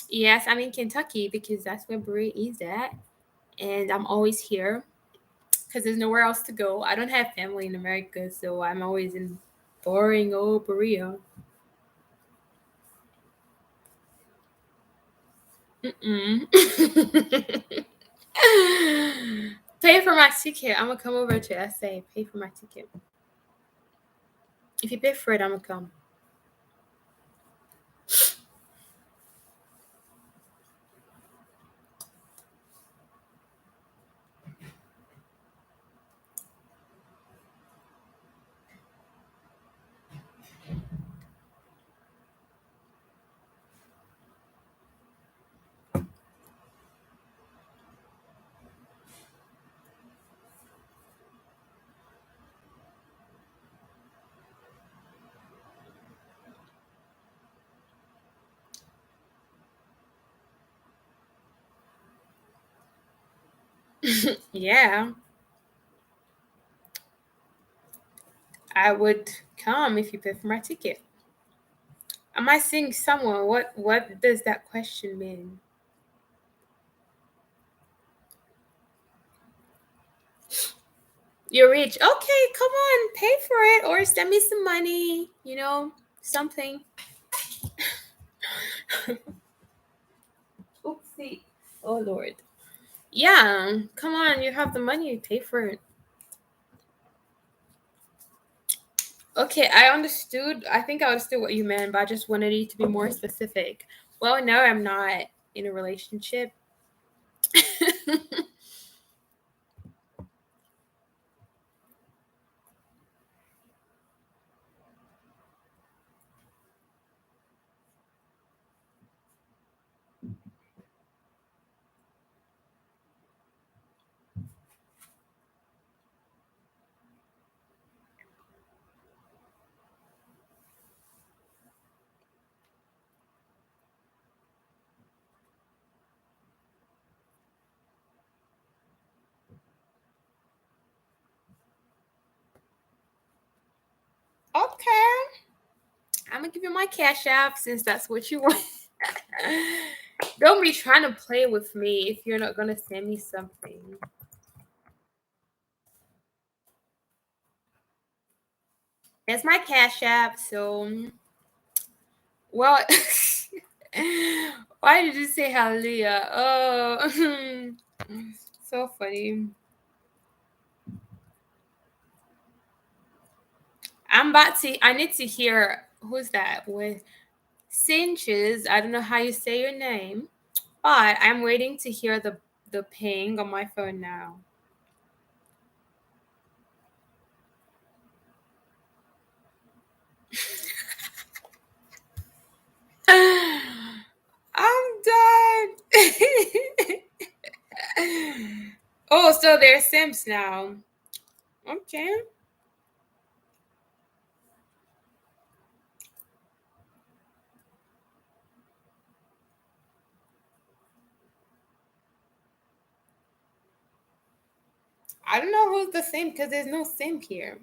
A: Yes, I'm in Kentucky because that's where Berea is at. And I'm always here because there's nowhere else to go. I don't have family in America, so I'm always in boring old Berea. Mm-mm. Pay for my ticket. I'm gonna come over to SA. Pay for my ticket. If you pay for it, I'm gonna come. Yeah, I would come if you pay for my ticket. Am I seeing someone? What does that question mean? You're rich. Okay, come on, pay for it or send me some money, something. Oopsie. Oh Lord. Yeah, come on, you have the money, pay for it. Okay, I understood. I think I understood what you meant, but I just wanted you to be more specific. Well, no, I'm not in a relationship. Okay. I'm gonna give you my cash app since that's what you want. Don't be trying to play with me if you're not gonna send me something. That's my cash app. So, well, why did you say hallelujah? Oh, so funny. I need to hear who's that with cinches. I don't know how you say your name, but I'm waiting to hear the ping on my phone now. so they're Sims now. Okay. I don't know who's the Sim because there's no Sim here.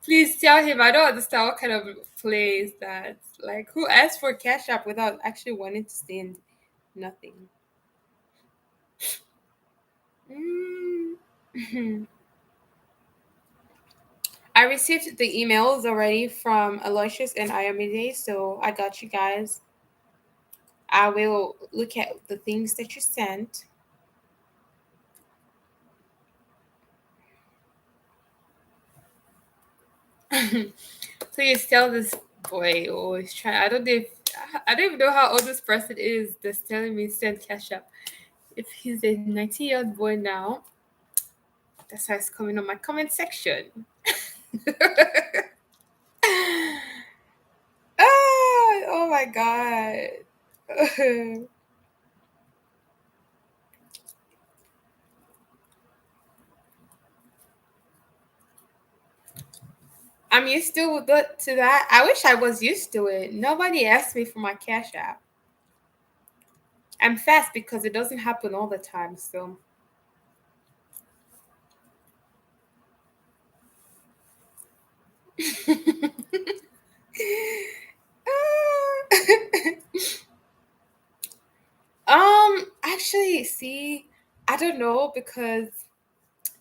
A: Please tell him I don't understand what kind of play is that. Like, who asked for Cash App without actually wanting to send nothing? Mm. I received the emails already from Aloysius and Ayomide, so I got you guys. I will look at the things that you sent. Please tell this boy who is trying. I don't even know how old this person is that's telling me send cash up. If he's a 19-year-old boy now, that's how it's coming on my comment section. Oh my god. I'm used to that. I wish I was used to it. Nobody asked me for my cash app. I'm fast because it doesn't happen all the time. So actually, see, I don't know because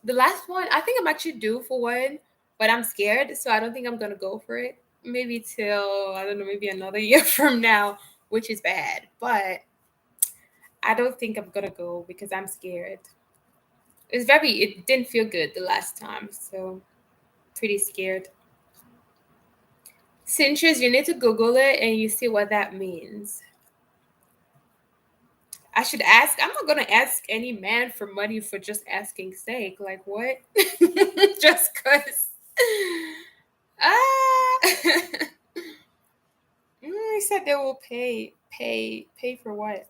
A: the last one, I think I'm actually due for one, but I'm scared, so I don't think I'm gonna go for it. Maybe till I don't know, maybe another year from now, which is bad. But I don't think I'm gonna go because I'm scared. It didn't feel good the last time, so pretty scared. Cinches, you need to Google it and you see what that means. I should ask. I'm not gonna ask any man for money for just asking sake. Like what? Just cause. Ah. He said they will pay for what?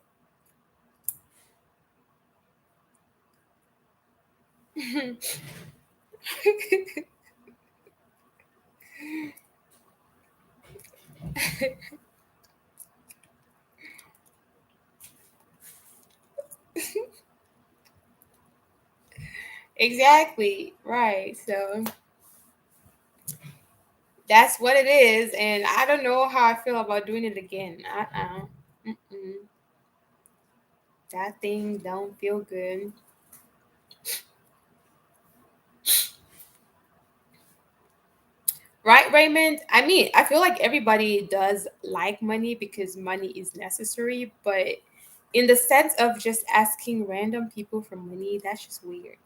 A: Exactly. Right. So that's what it is, and I don't know how I feel about doing it again. Mm-mm. That thing don't feel good. Right, Raymond? I mean, I feel like everybody does like money because money is necessary, but in the sense of just asking random people for money, that's just weird.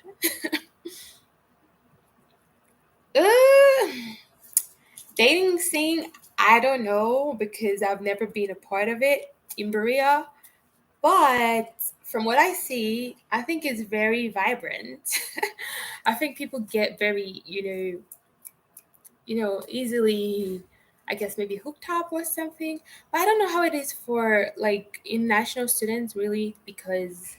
A: uh, Dating scene, I don't know because I've never been a part of it in Berea, but from what I see, I think it's very vibrant. I think people get very, easily, I guess maybe hooked up or something. But I don't know how it is for like international students really because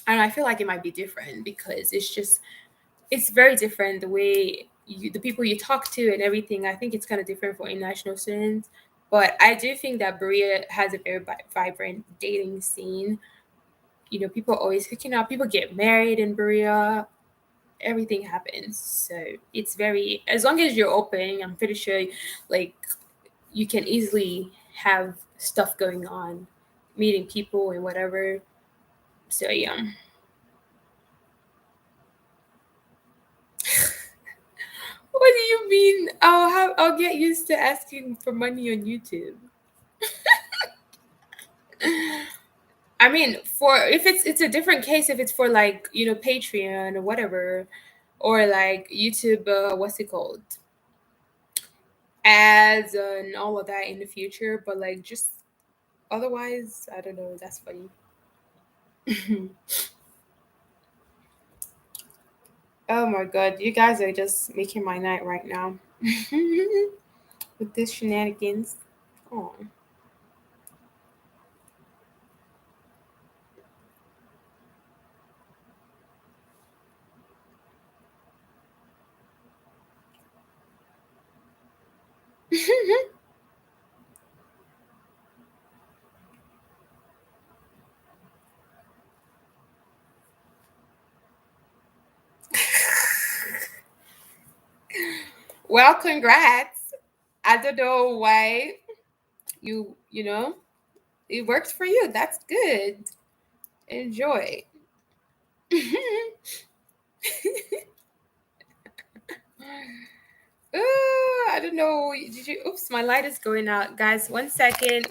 A: I don't know, I feel like it might be different because it's very different the way the people you talk to and everything. I think it's kind of different for international students. But I do think that Berea has a very vibrant dating scene. People are always hooking up. People get married in Berea. Everything happens. So it's very, as long as you're open, I'm pretty sure like you can easily have stuff going on, meeting people and whatever. So yeah. What do you mean? I'll get used to asking for money on YouTube. I mean, for if it's a different case if it's for like Patreon or whatever, or like YouTube. What's it called? Ads and all of that in the future. But like just Otherwise, I don't know. That's funny. Oh my god, you guys are just making my night right now with this shenanigans. Oh. Well, congrats. I don't know why you know it works for you. That's good. Enjoy. I don't know. Did you? Oops, my light is going out, guys. 1 second.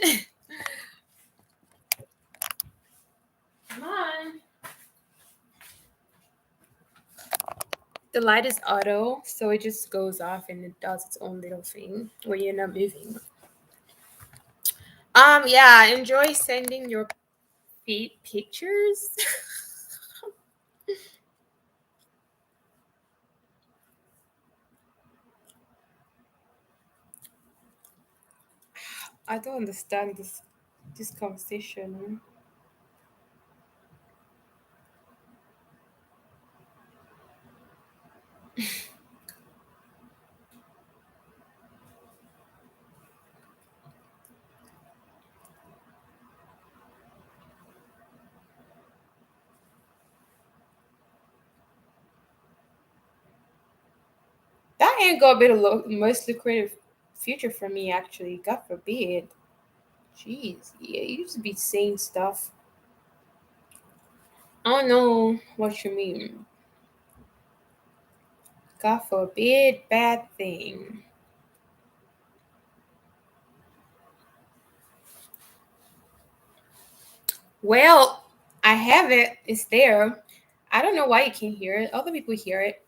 A: Come on. The light is auto, so it just goes off and it does its own little thing where you're not moving. Yeah, enjoy sending your feet pictures. I don't understand this conversation. That ain't gonna be the most lucrative future for me, actually. God forbid. Jeez, yeah, you used to be saying stuff. I don't know what you mean. God forbid, bad thing. Well, I have it. It's there. I don't know why you can't hear it. Other people hear it.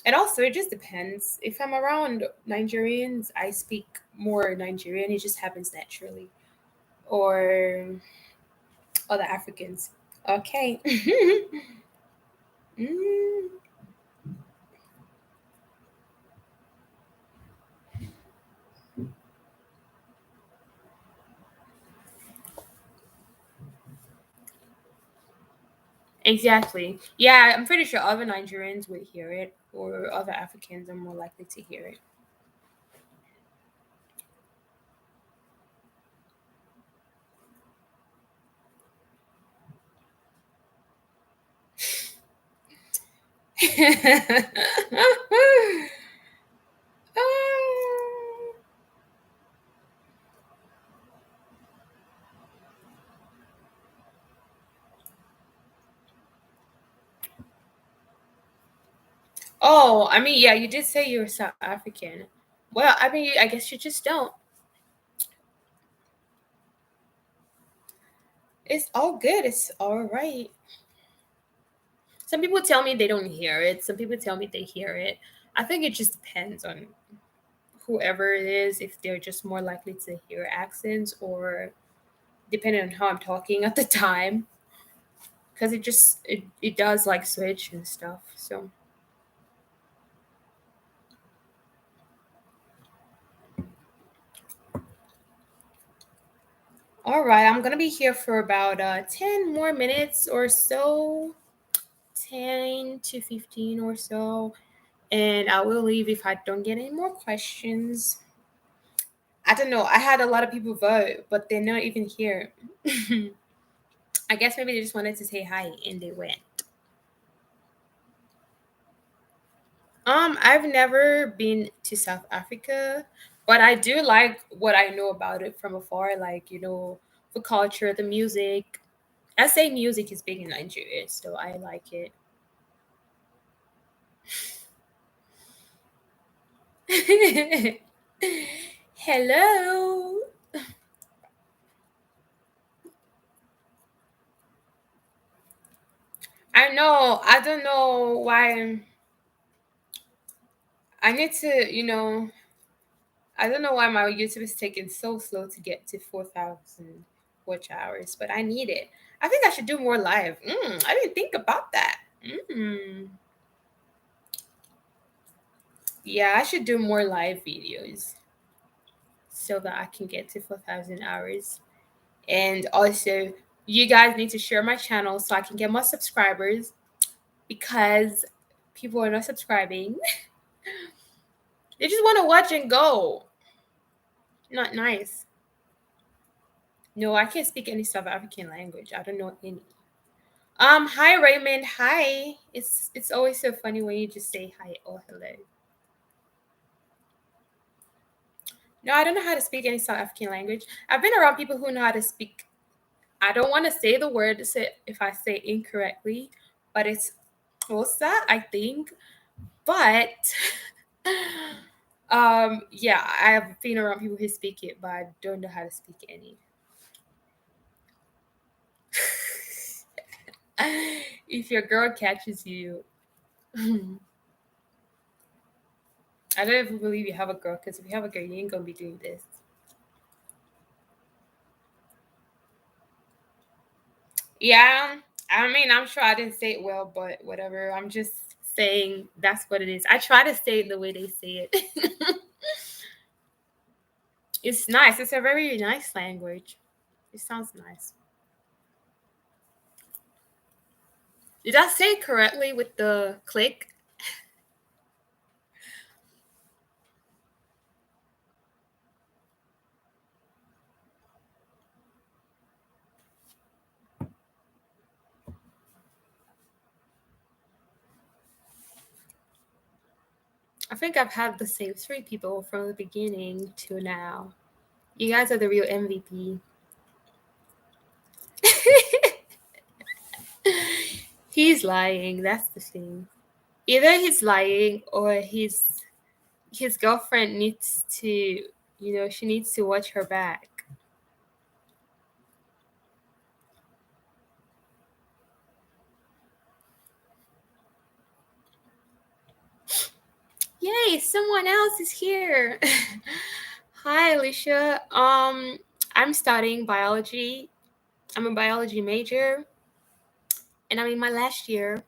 A: And also, it just depends. If I'm around Nigerians, I speak more Nigerian. It just happens naturally. Or other Africans. Okay. Mm, exactly. Yeah, I'm pretty sure other Nigerians would hear it, or other Africans are more likely to hear it. Oh, I mean, yeah, you did say you were South African. Well, I mean, I guess you just don't. It's all good. It's all right. Some people tell me they don't hear it. Some people tell me they hear it. I think it just depends on whoever it is, if they're just more likely to hear accents or depending on how I'm talking at the time. Because it does like switch and stuff. So, all right, I'm going to be here for about 10 more minutes or so, 10 to 15 or so. And I will leave if I don't get any more questions. I don't know. I had a lot of people vote, but they're not even here. I guess maybe they just wanted to say hi and they went. I've never been to South Africa, but I do like what I know about it from afar, like, the culture, the music. I say music is big in Nigeria, so I like it. Hello. I know. I don't know why I need to. I don't know why my YouTube is taking so slow to get to 4,000. watch hours, but I need it. I think I should do more live. I didn't think about that. Yeah, I should do more live videos so that I can get to 4,000 hours. And also, you guys need to share my channel so I can get more subscribers because people are not subscribing. They just want to watch and go. Not nice. No, I can't speak any South African language. I don't know any. Hi Raymond. Hi. It's always so funny when you just say hi or hello. No, I don't know how to speak any South African language. I've been around people who know how to speak. I don't want to say the word if I say incorrectly, but it's Xhosa, I think. But yeah, I've been around people who speak it, but I don't know how to speak any. If your girl catches you, I don't even believe you have a girl, because if you have a girl, you ain't gonna be doing this. Yeah, I mean, I'm sure I didn't say it well, but whatever. I'm just saying that's what it is. I try to say it the way they say it. It's nice. It's a very nice language. It sounds nice. Did I say it correctly with the click? I think I've had the same three people from the beginning to now. You guys are the real MVP. He's lying. That's the thing. Either he's lying or his girlfriend needs to, she needs to watch her back. Yay, someone else is here. Hi, Alicia. I'm studying biology. I'm a biology major, and I'm in my last year.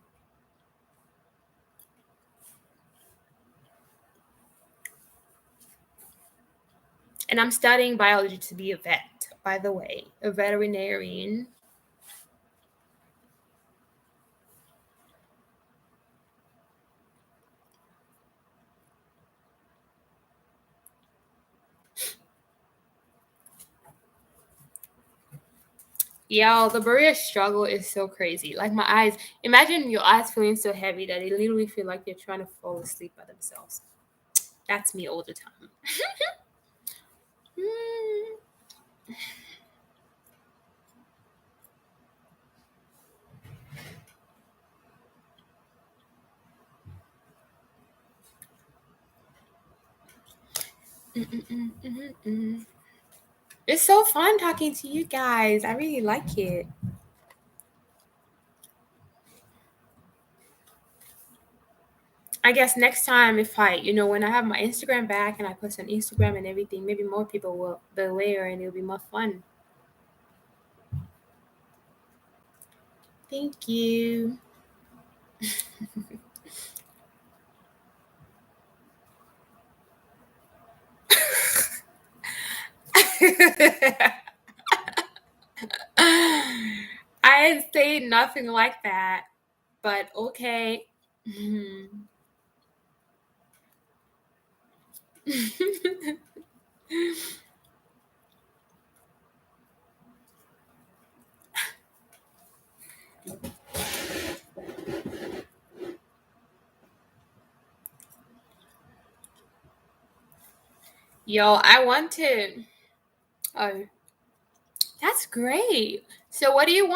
A: And I'm studying biology to be a vet, by the way, a veterinarian. Yeah, the Berea struggle is so crazy. Like my eyes, imagine your eyes feeling so heavy that they literally feel like they're trying to fall asleep by themselves. That's me all the time. Mm. Mm. It's so fun talking to you guys. I really like it. I guess next time, if when I have my Instagram back and I post on Instagram and everything, maybe more people will be aware and it'll be more fun. Thank you. I didn't say nothing like that, but okay. Mhm. Yo, I want to. Oh, that's great. So, What do you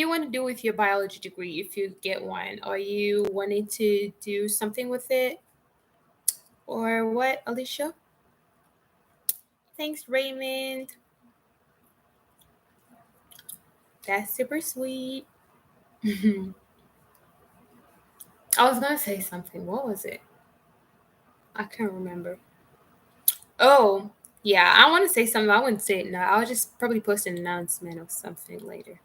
A: want to do with your biology degree if you get one? Are you wanting to do something with it, or what, Alicia? Thanks, Raymond. That's super sweet. I was gonna say something. What was it? I can't remember. Oh, Yeah, I want to say something. I wouldn't say it now. I'll just probably post an announcement or something later.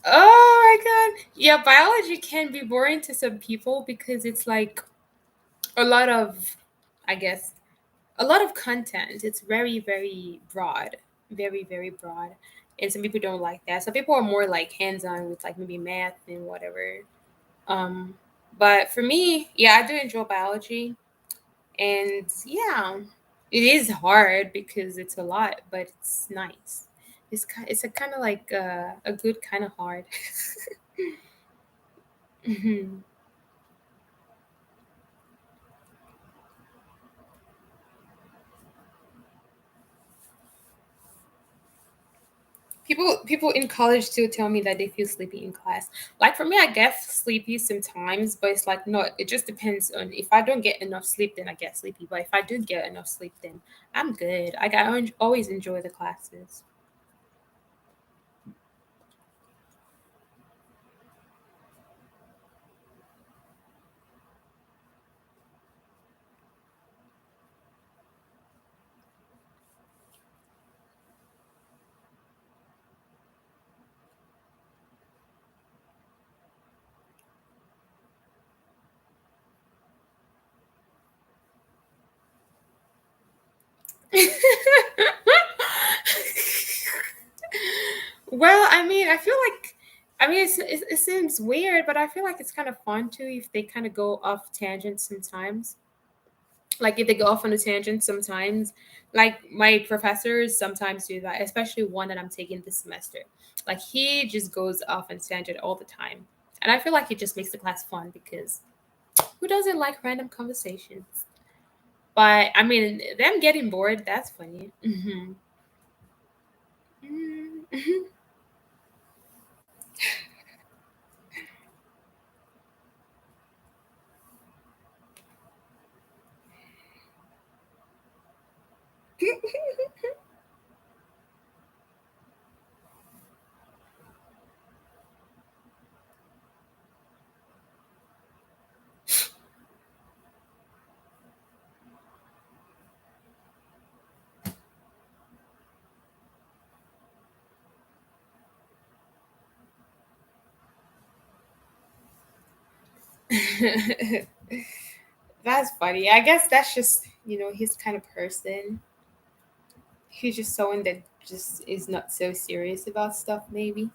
A: Oh my god. Yeah, biology can be boring to some people because it's like a lot of, I guess, a lot of content. It's very, very broad. Very, very broad. And some people don't like that. Some people are more like hands on with like maybe math and whatever. Um, but for me, yeah, I do enjoy biology. And yeah, it is hard because it's a lot, but it's nice. It's a kind of like a good kind of hard. Mhm. People in college still tell me that they feel sleepy in class. Like for me, I get sleepy sometimes, but it's like no, it just depends on if I don't get enough sleep, then I get sleepy. But if I do get enough sleep, then I'm good. Always enjoy the classes. Well, I mean, I feel like, I mean, it seems weird, but I feel like it's kind of fun too if they kind of go off tangents sometimes. Like if they go off on a tangent sometimes, like my professors sometimes do that, especially one that I'm taking this semester. Like he just goes off on tangent all the time, and I feel like it just makes the class fun because who doesn't like random conversations? But I mean, them getting bored, that's funny. Hmm. That's funny. I guess that's just, his kind of person. He's just someone that just is not so serious about stuff, maybe.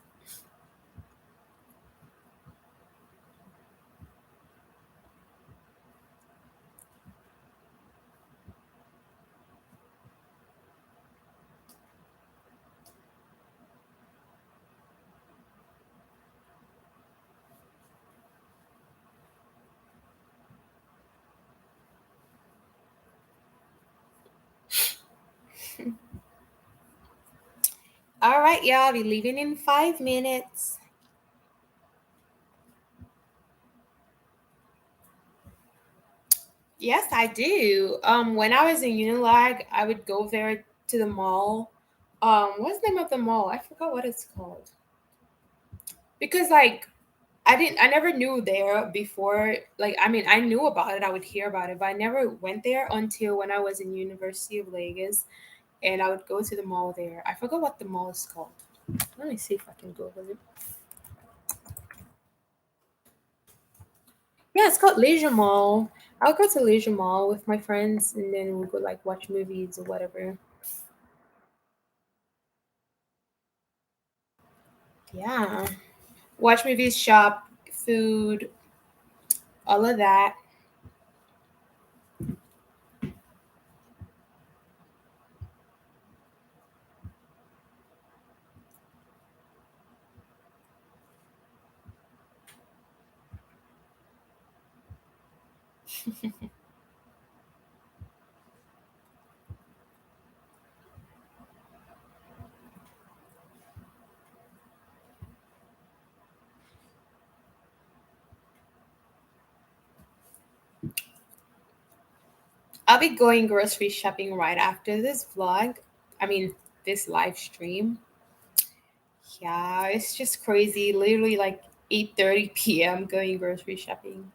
A: All right, y'all. I'll be leaving in 5 minutes. Yes, I do. When I was in Unilag, I would go there to the mall. What's the name of the mall? I forgot what it's called. Because like I never knew there before. Like I mean, I knew about it. I would hear about it, but I never went there until when I was in University of Lagos, and I would go to the mall there. I forgot what the mall is called. Let me see if I can Google it. Yeah, it's called Leisure Mall. I'll go to Leisure Mall with my friends, and then we'll go like watch movies or whatever. Yeah, watch movies, shop, food, all of that. I'll be going grocery shopping right after this vlog. I mean, this live stream. Yeah, it's just crazy. Literally like 8:30 p.m. going grocery shopping.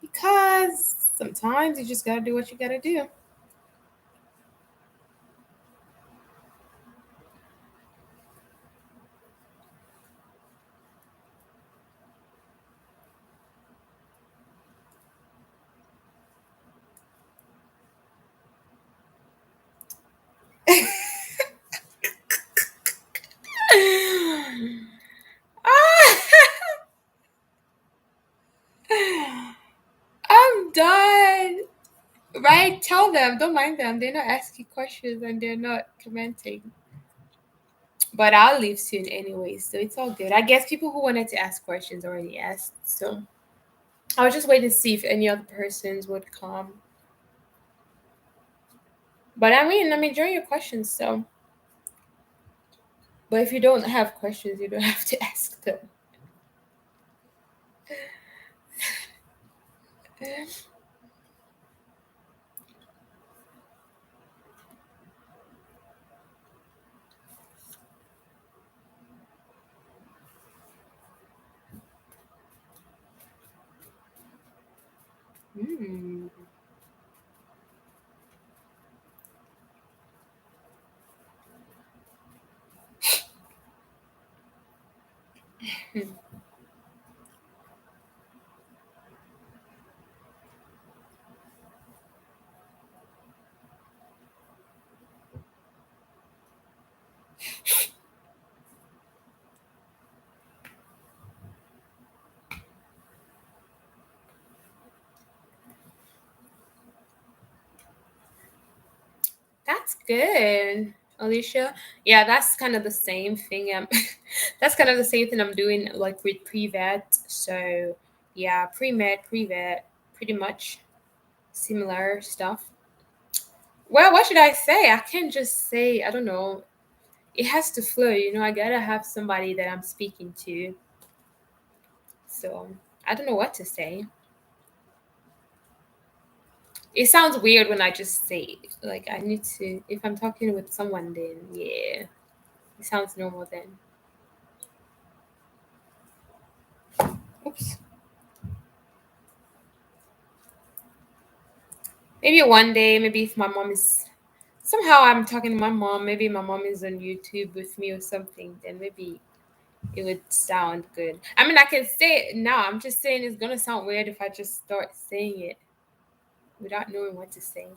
A: Because sometimes you just gotta do what you gotta do. I'm done. Right? Tell them. Don't mind them. They're not asking questions and they're not commenting. But I'll leave soon anyway, so it's all good. I guess people who wanted to ask questions already asked. So I'll just wait and see if any other persons would come. But I mean, I'm enjoying your questions, so. But if you don't have questions, you don't have to ask them. Hmm. That's good, Alicia. Yeah, that's kind of the same thing. That's kind of the same thing I'm doing like with pre-vet. So yeah, pre-med, pre-vet, pretty much similar stuff. Well, what should I say? I can't just say, I don't know. It has to flow, I gotta have somebody that I'm speaking to. So I don't know what to say. It sounds weird when I just say it. Like I need to if I'm talking with someone then yeah. It sounds normal then. Oops. Maybe one day, maybe if my mom is somehow I'm talking to my mom, maybe my mom is on YouTube with me or something, then maybe it would sound good. I mean I can say it now. I'm just saying it's gonna sound weird if I just start saying it without knowing what to say.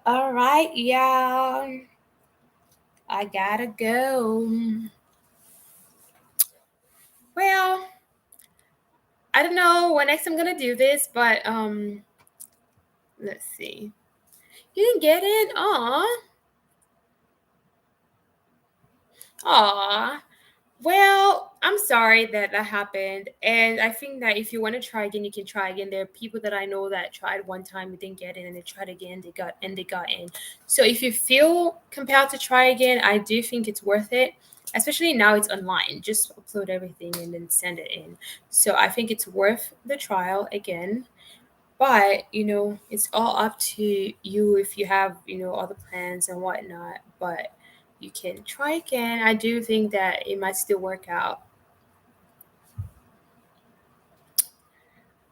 A: All right, yeah. I gotta go. Well, I don't know when next I'm gonna do this, but let's see. You didn't get it? Aw. Aw. Well, I'm sorry that that happened. And I think that if you want to try again, you can try again. There are people that I know that tried one time and didn't get in and they tried again, they got in. So if you feel compelled to try again, I do think it's worth it. Especially now it's online. Just upload everything and then send it in. So I think it's worth the trial again. But, it's all up to you if you have, other plans and whatnot. But you can try again. I do think that it might still work out.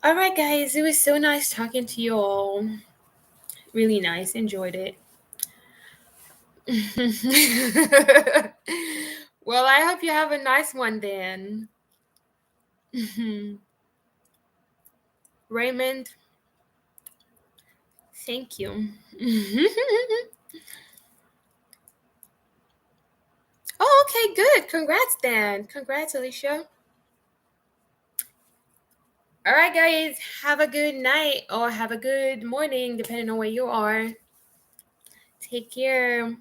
A: All right, guys. It was so nice talking to you all. Really nice. Enjoyed it. Well, I hope you have a nice one then. Raymond, thank you. Oh, okay, good. Congrats, Dan. Congrats, Alicia. All right, guys. Have a good night or have a good morning, depending on where you are. Take care.